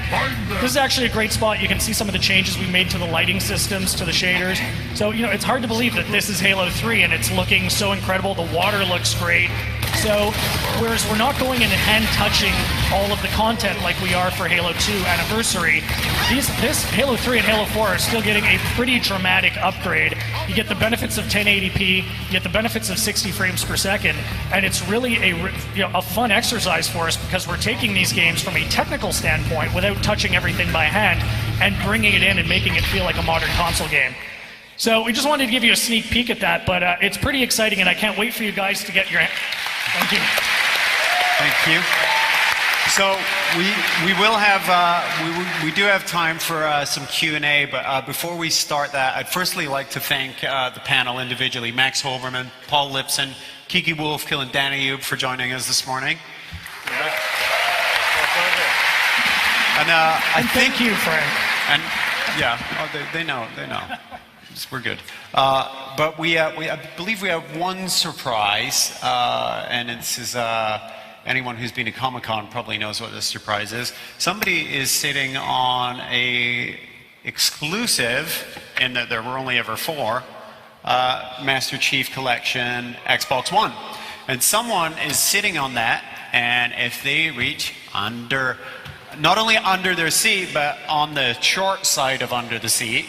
This is actually a great spot. You can see some of the changes we made to the lighting systems, to the shaders. So, you know, it's hard to believe that this is Halo 3 and it's looking so incredible. The water looks great. So, whereas we're not going in and hand-touching all of the content like we are for Halo 2 Anniversary, this Halo 3 and Halo 4 are still getting a pretty dramatic upgrade. You get the benefits of 1080p, you get the benefits of 60 frames per second, and it's really a fun exercise for us, because we're taking these games from a technical standpoint without touching everything by hand and bringing it in and making it feel like a modern console game. So we just wanted to give you a sneak peek at that, but it's pretty exciting, and I can't wait for you guys to get your... Thank you. Thank you. So we will have we do have time for some Q&A, but before we start that, I'd firstly like to thank the panel individually: Max Holberman, Paul Lipson, Kiki Wolfkill, and Danny Youb for joining us this morning. And thank you, Frank. And yeah, they know. We're good. But I believe we have one surprise, and this is anyone who's been to Comic-Con probably knows what this surprise is. Somebody is sitting on a exclusive, in that there were only ever 4, Master Chief Collection Xbox One. And someone is sitting on that, and if they reach under, not only under their seat, but on the short side of under the seat,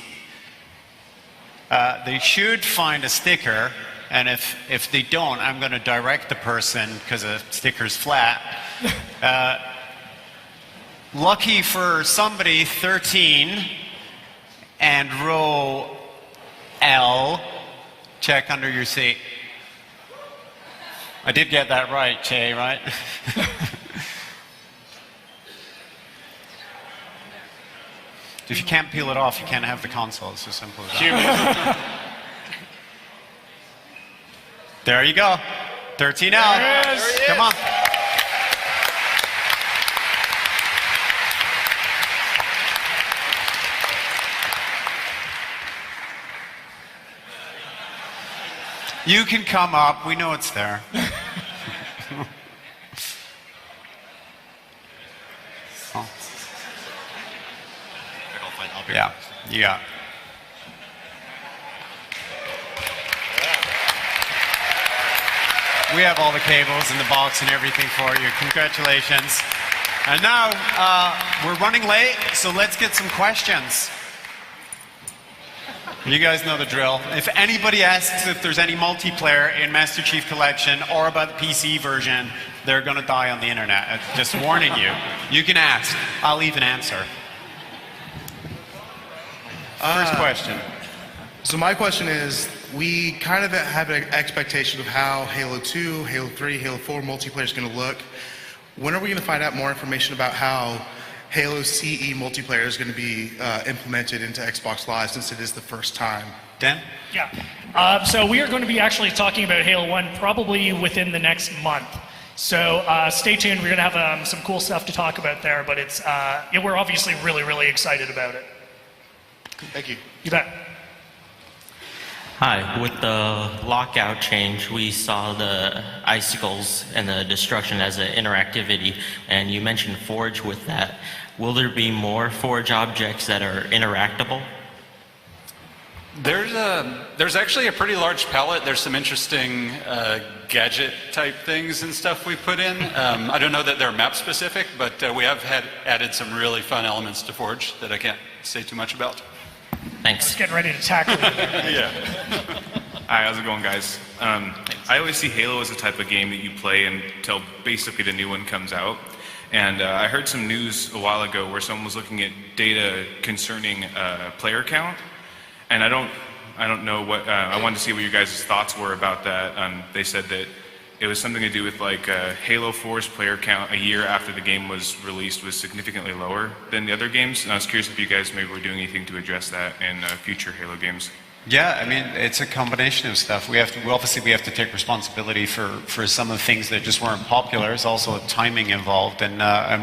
they should find a sticker. And if they don't, I'm going to direct the person, because the sticker's flat. Lucky for somebody, 13 and row L, check under your seat. I did get that right, Che, right? If you can't peel it off, you can't have the console. It's as simple as that. There you go. 13L. Come on. You can come up. We know it's there. Oh. Yeah, you got it. We have all the cables in the box and everything for you. Congratulations. And now, we're running late, so let's get some questions. You guys know the drill. If anybody asks if there's any multiplayer in Master Chief Collection or about the PC version, they're going to die on the internet. Just warning you. You can ask. I'll even answer. First question. So my question is, we kind of have an expectation of how Halo 2, Halo 3, Halo 4 multiplayer is going to look. When are we going to find out more information about how Halo CE multiplayer is going to be implemented into Xbox Live, since it is the first time? Dan? Yeah. So we are going to be actually talking about Halo 1 probably within the next month. So stay tuned. We're going to have some cool stuff to talk about there, but it's we're obviously really, really excited about it. Thank you. You bet. Hi, with the lockout change, we saw the icicles and the destruction as an interactivity, and you mentioned Forge with that. Will there be more Forge objects that are interactable? There's actually a pretty large palette. There's some interesting gadget type things and stuff we put in. I don't know that they're map specific, but we have added some really fun elements to Forge that I can't say too much about. Thanks. Just getting ready to tackle it. Yeah. Hi, how's it going, guys? I always see Halo as a type of game that you play until basically the new one comes out. And I heard some news a while ago where someone was looking at data concerning player count. And I don't know what, I wanted to see what your guys' thoughts were about that. They said that it was something to do with like Halo 4's player count a year after the game was released was significantly lower than the other games. And I was curious if you guys maybe were doing anything to address that in future Halo games. Yeah, I mean, it's a combination of stuff. We have to take responsibility for some of the things that just weren't popular. There's also timing involved, and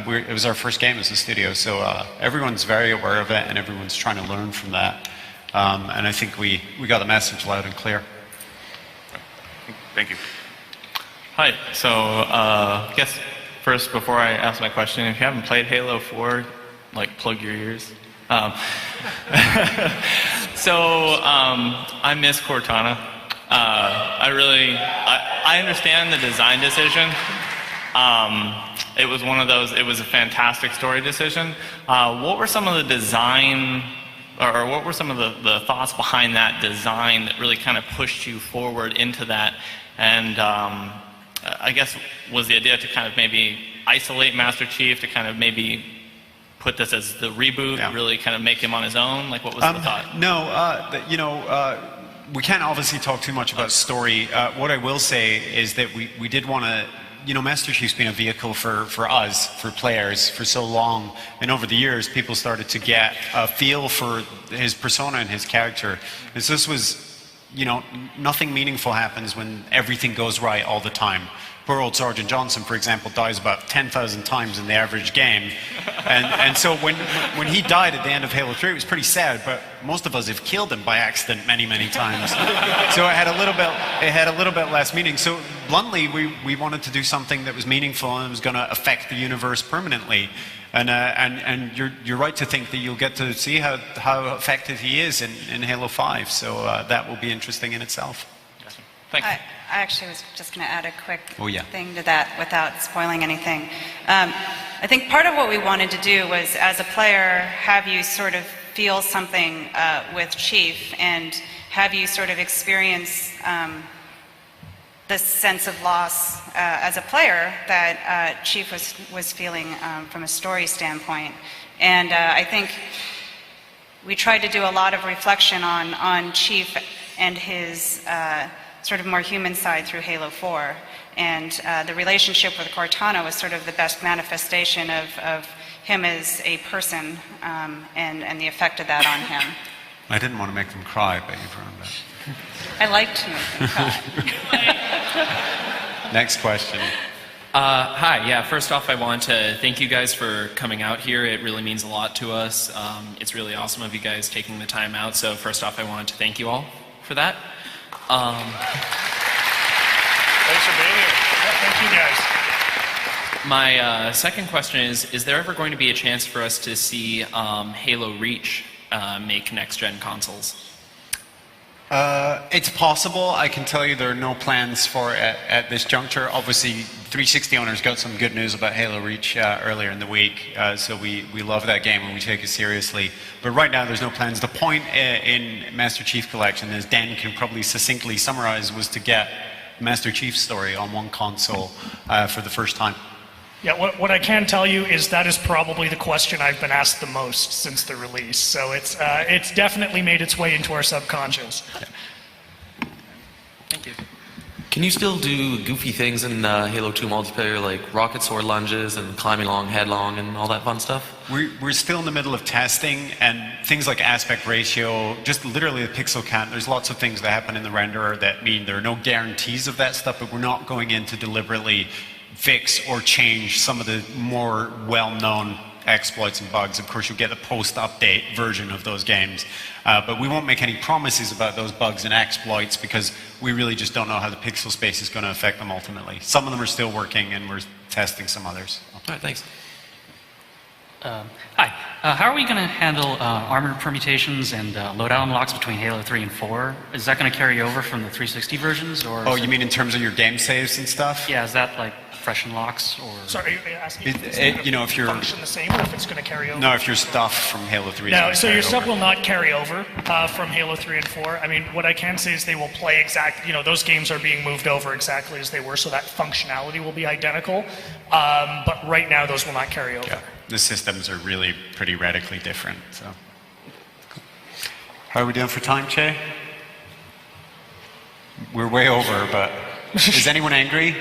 it was our first game as a studio, so everyone's very aware of it, and everyone's trying to learn from that. And I think we got the message loud and clear. Thank you. Hi, so I guess first, before I ask my question, if you haven't played Halo 4, like, plug your ears. I miss Cortana. I understand the design decision. It was one of those, it was a fantastic story decision. What were some of the design, or what were some of the thoughts behind that design that really kind of pushed you forward into that? And I guess was the idea to kind of maybe isolate Master Chief, to kind of maybe put this as the reboot, really kind of make him on his own? Like, what was the thought? No, we can't obviously talk too much about story. What I will say is that we did want to, Master Chief's been a vehicle for us, for players, for so long, and over the years, people started to get a feel for his persona and his character. Because this was, nothing meaningful happens when everything goes right all the time. Poor old Sergeant Johnson, for example, dies about 10,000 times in the average game. And so when he died at the end of Halo 3, it was pretty sad, but most of us have killed him by accident many, many times. So it had a little bit less meaning. So bluntly, we wanted to do something that was meaningful and was going to affect the universe permanently. And you're right to think that you'll get to see how effective he is in Halo 5. So that will be interesting in itself. Thank you. I actually was just going to add a quick yeah. thing to that without spoiling anything. I think part of what we wanted to do was, as a player, have you sort of feel something with Chief and have you sort of experience this sense of loss as a player that Chief was feeling from a story standpoint. And I think we tried to do a lot of reflection on Chief and his sort of more human side through Halo 4. And the relationship with Cortana was sort of the best manifestation of him as a person and the effect of that on him. I didn't want to make them cry, but you've ruined it. I like to make them cry. Next question. Hi, yeah, first off I want to thank you guys for coming out here. It really means a lot to us. It's really awesome of you guys taking the time out, so first off I wanted to thank you all for that. Thanks for being here. Yeah, thank you guys. My second question is there ever going to be a chance for us to see Halo Reach make next-gen consoles? It's possible. I can tell you there are no plans for it at this juncture. Obviously, 360 owners got some good news about Halo Reach earlier in the week, so we love that game and we take it seriously. But right now, there's no plans. The point in Master Chief Collection, as Dan can probably succinctly summarize, was to get Master Chief's story on one console for the first time. Yeah, what I can tell you is that is probably the question I've been asked the most since the release. So it's definitely made its way into our subconscious. Yeah. Thank you. Can you still do goofy things in Halo 2 multiplayer, like rocket sword lunges and climbing along headlong and all that fun stuff? We're still in the middle of testing, and things like aspect ratio, just literally the pixel count, there's lots of things that happen in the renderer that mean there are no guarantees of that stuff, but we're not going in to deliberately fix or change some of the more well-known exploits and bugs. Of course, you'll get a post-update version of those games, but we won't make any promises about those bugs and exploits because we really just don't know how the pixel space is going to affect them ultimately. Some of them are still working, and we're testing some others. All right, thanks. Hi. How are we going to handle armor permutations and loadout unlocks between Halo 3 and 4? Is that going to carry over from the 360 versions? Or oh, you mean in terms of your game saves and stuff? Yeah, is that like fresh unlocks? Or sorry, are you asking you know, if you're function the same or if it's going to carry over? No, if your stuff from Halo 3 no, so your stuff will not carry over from Halo 3 and 4. I mean, what I can say is they will play exactly, those games are being moved over exactly as they were, so that functionality will be identical. But right now, those will not carry over. Yeah. The systems are really pretty radically different. So, how are we doing for time, Che? We're way over, but is anyone angry?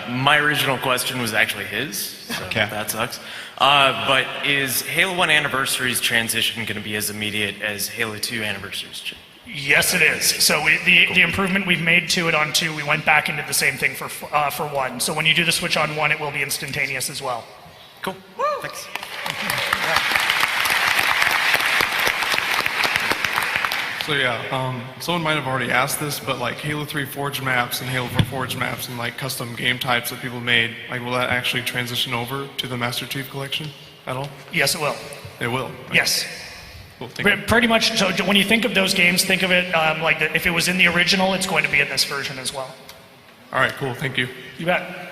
My original question was actually his, so that sucks. But is Halo 1 Anniversary's transition going to be as immediate as Halo 2 Anniversary's? Yes, it is. So the improvement we've made to it on 2, we went back and did the same thing for 1. So when you do the switch on 1, it will be instantaneous as well. Cool. Thanks. So yeah, someone might have already asked this, but like Halo 3 Forge maps and Halo 4 Forge maps and like custom game types that people made, like will that actually transition over to the Master Chief Collection at all? Yes, it will. It will? Okay. Yes. Cool, pretty much, so when you think of those games, think of it like that if it was in the original, it's going to be in this version as well. All right, cool, thank you. You bet.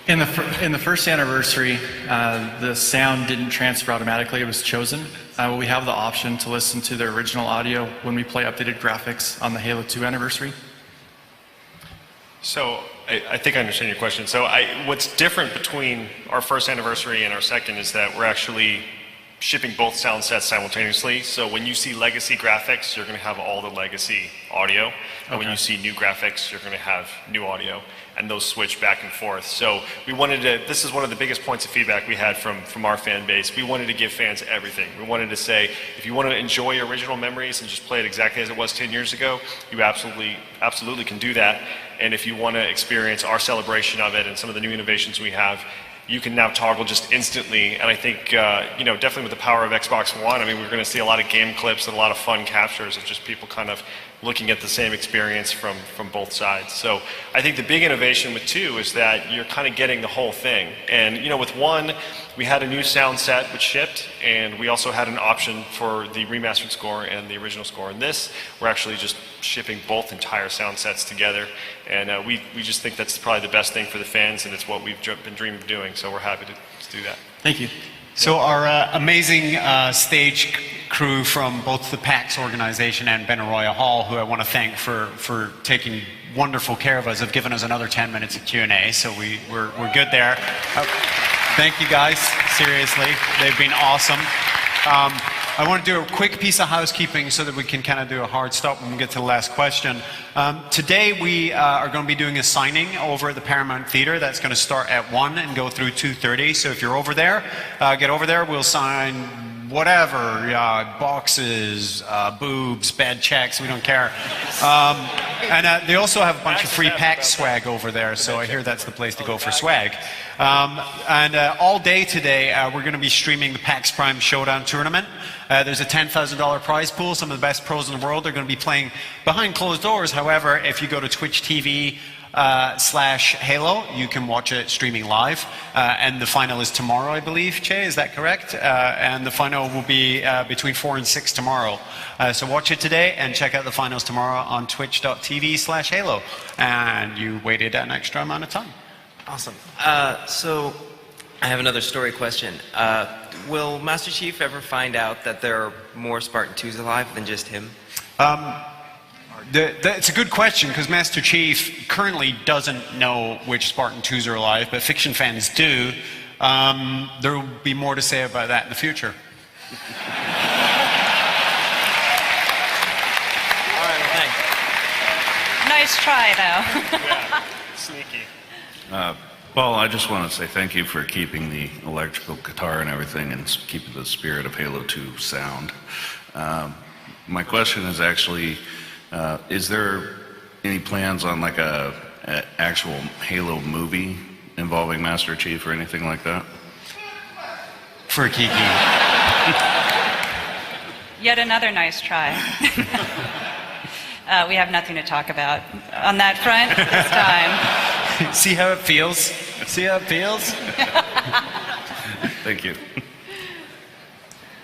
In the first anniversary, the sound didn't transfer automatically, it was chosen. We have the option to listen to the original audio when we play updated graphics on the Halo 2 anniversary. So I think I understand your question. So what's different between our first anniversary and our second is that we're actually shipping both sound sets simultaneously. So when you see legacy graphics, you're going to have all the legacy audio. And when you see new graphics, you're going to have new audio. And those switch back and forth. So we wanted to, this is one of the biggest points of feedback we had from our fan base. We wanted to give fans everything. We wanted to say, if you want to enjoy original memories and just play it exactly as it was 10 years ago, you absolutely can do that. And if you want to experience our celebration of it and some of the new innovations we have, you can now toggle just instantly. And I think, you know, definitely with the power of Xbox One, I mean, we're going to see a lot of game clips and a lot of fun captures of just people kind of looking at the same experience from both sides. So I think the big innovation with 2 is that you're kind of getting the whole thing. And, you know, with 1, we had a new sound set which shipped, and we also had an option for the remastered score and the original score. And this, we're actually just shipping both entire sound sets together. And we just think that's probably the best thing for the fans, and it's what we've been dreaming of doing. So we're happy to do that. Thank you. So our amazing stage crew from both the PAX organization and Benaroya Hall, who I want to thank for taking wonderful care of us, have given us another 10 minutes of Q&A, so we're good there. Thank you guys, seriously, they've been awesome. I want to do a quick piece of housekeeping so that we can kind of do a hard stop when we get to the last question. Today we are going to be doing a signing over at the Paramount Theater. That's going to start at 1 and go through 2:30. So if you're over there, get over there. We'll sign whatever, boxes, boobs, bed checks, we don't care. And they also have a bunch of free PAX swag over there, so I hear that's the place to go for swag. And all day today, we're going to be streaming the PAX Prime Showdown Tournament. There's a $10,000 prize pool. Some of the best pros in the world are going to be playing behind closed doors. However, if you go to Twitch TV /Halo, you can watch it streaming live. And the final is tomorrow, I believe, Che, is that correct? And the final will be between 4 and 6 tomorrow. So watch it today and check out the finals tomorrow on twitch.tv/Halo. And you waited an extra amount of time. Awesome. So I have another story question. Will Master Chief ever find out that there are more Spartan 2s alive than just him? It's a good question, because Master Chief currently doesn't know which Spartan 2s are alive, but fiction fans do. There will be more to say about that in the future. All right, thanks. Nice try, though. Yeah, sneaky. Well, I just want to say thank you for keeping the electrical guitar and everything and keeping the spirit of Halo 2 sound. My question is actually, is there any plans on like a actual Halo movie involving Master Chief or anything like that? For Kiki. Yet another nice try. We have nothing to talk about on that front this time. See how it feels? See how it feels? Thank you.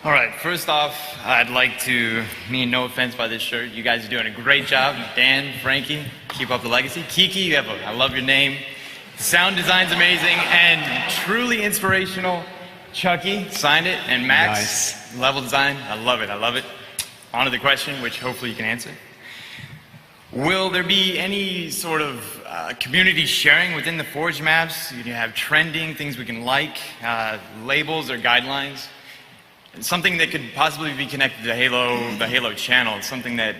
All right, first off, I'd like to mean no offense by this shirt. You guys are doing a great job. Dan, Frankie, keep up the legacy. Kiki, I love your name. Sound design's amazing and truly inspirational. Chucky, signed it. And Max, nice. Level design, I love it, I love it. On to the question, which hopefully you can answer. Will there be any sort of community sharing within the Forge maps? You have trending, things we can like, labels or guidelines? Something that could possibly be connected to Halo, the Halo channel, something that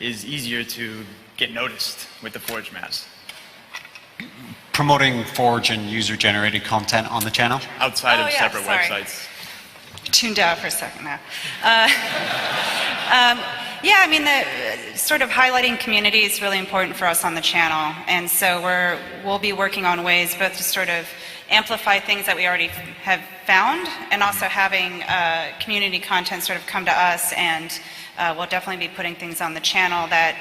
is easier to get noticed with the Forge maps. Promoting Forge and user-generated content on the channel? Outside of separate websites. Tuned out for a second now. Yeah, I mean, the sort of highlighting community is really important for us on the channel, and so we'll be working on ways both to sort of amplify things that we already have found, and also having community content sort of come to us, and we'll definitely be putting things on the channel that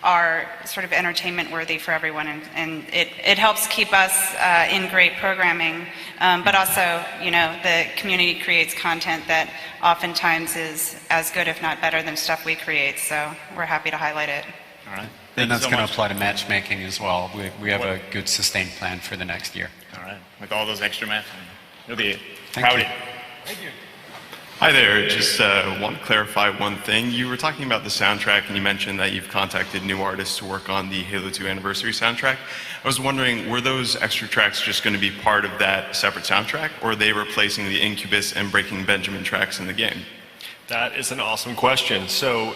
are sort of entertainment worthy for everyone, and it helps keep us in great programming, but also, you know, the community creates content that oftentimes is as good, if not better, than stuff we create, so we're happy to highlight it. All right. And that's going to apply to matchmaking as well. We have a good sustained plan for the next year. All right. With all those extra maps, it'll be Thank proud you. of you. Thank you. Hi there, just want to clarify one thing. You were talking about the soundtrack and you mentioned that you've contacted new artists to work on the Halo 2 Anniversary soundtrack. I was wondering, were those extra tracks just going to be part of that separate soundtrack, or are they replacing the Incubus and Breaking Benjamin tracks in the game? That is an awesome question. So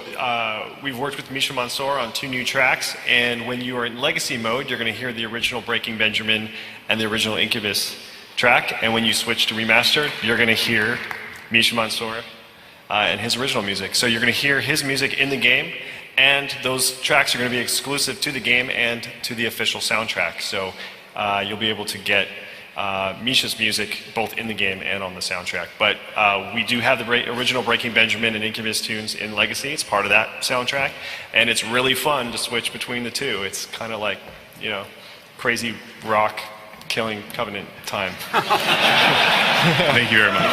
we've worked with Misha Mansour on 2 new tracks, and when you are in Legacy mode, you're going to hear the original Breaking Benjamin and the original Incubus track, and when you switch to Remastered, you're going to hear Misha Mansour and his original music. So you're going to hear his music in the game, and those tracks are going to be exclusive to the game and to the official soundtrack. So you'll be able to get Misha's music both in the game and on the soundtrack. But we do have the original Breaking Benjamin and Incubus tunes in Legacy. It's part of that soundtrack, and it's really fun to switch between the two. It's kind of like, you know, crazy rock killing Covenant time. Thank you very much.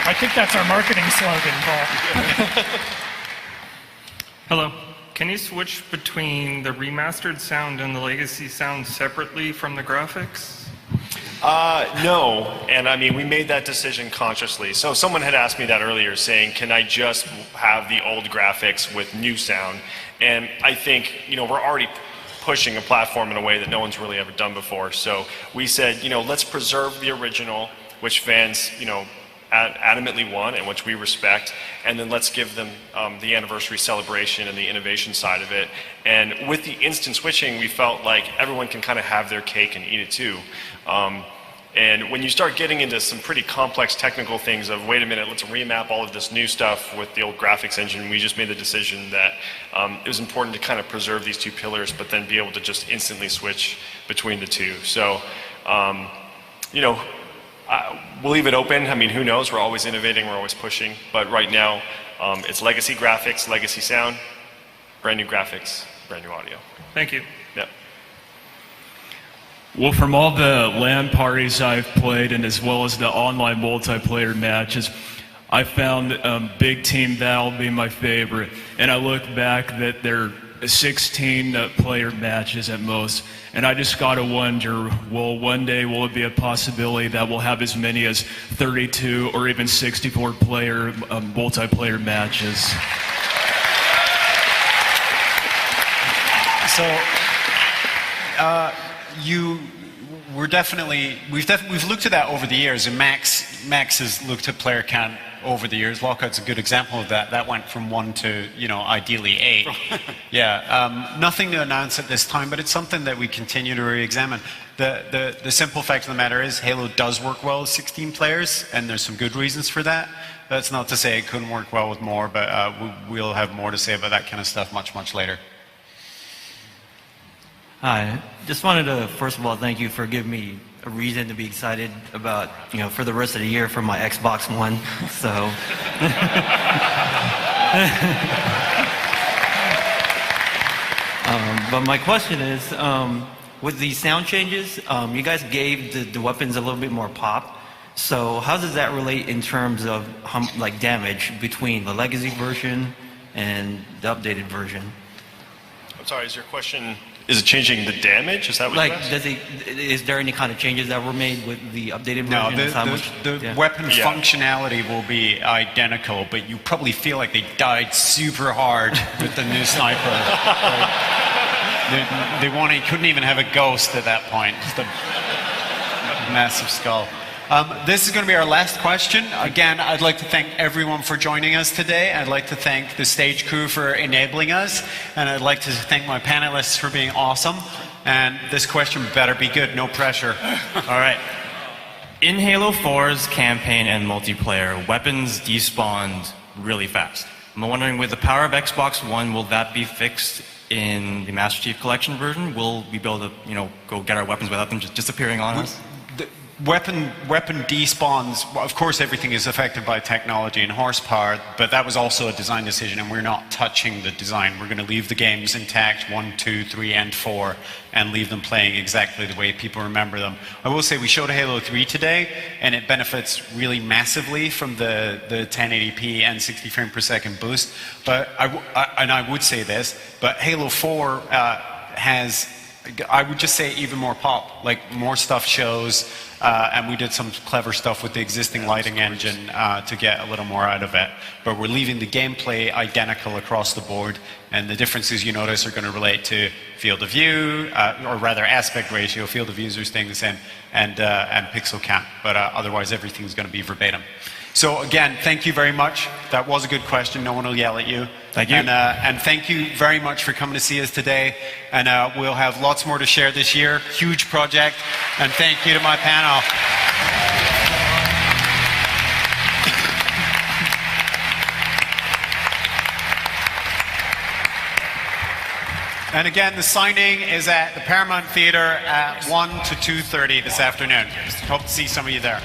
I think that's our marketing slogan, Paul. Hello. Can you switch between the remastered sound and the legacy sound separately from the graphics? No, and I mean, we made that decision consciously. So someone had asked me that earlier, saying, can I just have the old graphics with new sound? And I think, you know, we're already pushing a platform in a way that no one's really ever done before. So we said, you know, let's preserve the original, which fans, you know, adamantly want and which we respect, and then let's give them the anniversary celebration and the innovation side of it. And with the instant switching, we felt like everyone can kind of have their cake and eat it too. And when you start getting into some pretty complex technical things of, wait a minute, let's remap all of this new stuff with the old graphics engine, we just made the decision that it was important to kind of preserve these two pillars, but then be able to just instantly switch between the two. So, you know, we'll leave it open. I mean, who knows? We're always innovating, we're always pushing. But right now, it's legacy graphics, legacy sound, brand new graphics, brand new audio. Thank you. Yep. Well, from all the LAN parties I've played, and as well as the online multiplayer matches, I found Big Team Battle be my favorite. And I look back that they're 16 player matches at most. And I just gotta wonder, well, one day will it be a possibility that we'll have as many as 32 or even 64 player multiplayer matches? So, we've looked at that over the years, and Max has looked at player count over the years. Lockout's a good example of that. That went from 1 to, you know, ideally 8. Yeah, nothing to announce at this time, but it's something that we continue to re-examine. The simple fact of the matter is Halo does work well with 16 players, and there's some good reasons for that. That's not to say it couldn't work well with more, but we'll have more to say about that kind of stuff much, much later. Hi, just wanted to first of all thank you for giving me a reason to be excited about, you know, for the rest of the year for my Xbox One. So, but my question is, with the sound changes, you guys gave the weapons a little bit more pop. So how does that relate in terms of like damage between the legacy version and the updated version? I'm sorry, is your question, is it changing the damage? Is that what you're asking? Is there any kind of changes that were made with the updated version? No, the weapon functionality will be identical, but you probably feel like they died super hard with the new sniper. Right? They couldn't even have a ghost at that point. Just a massive skull. This is going to be our last question. Again, I'd like to thank everyone for joining us today. I'd like to thank the stage crew for enabling us. And I'd like to thank my panelists for being awesome. And this question better be good, no pressure. All right. In Halo 4's campaign and multiplayer, weapons despawned really fast. I'm wondering, with the power of Xbox One, will that be fixed in the Master Chief Collection version? Will we be able to, you know, go get our weapons without them just disappearing on us? Weapon despawns, well, of course everything is affected by technology and horsepower, but that was also a design decision, and we're not touching the design. We're going to leave the games intact, 1, 2, 3, and 4, and leave them playing exactly the way people remember them. I will say we showed Halo 3 today, and it benefits really massively from the 1080p and 60 frame per second boost, but I would say this, but Halo 4 has, I would just say, even more pop, like more stuff shows, and we did some clever stuff with the existing lighting engine to get a little more out of it. But we're leaving the gameplay identical across the board, and the differences you notice are going to relate to field of view, or rather aspect ratio. Field of views are staying the same, and pixel count, but otherwise everything's going to be verbatim. So again, thank you very much. That was a good question. No one will yell at you. Thank you. And thank you very much for coming to see us today. And we'll have lots more to share this year. Huge project. And thank you to my panel. And again, the signing is at the Paramount Theatre at 1 to 2:30 this afternoon. Hope to see some of you there.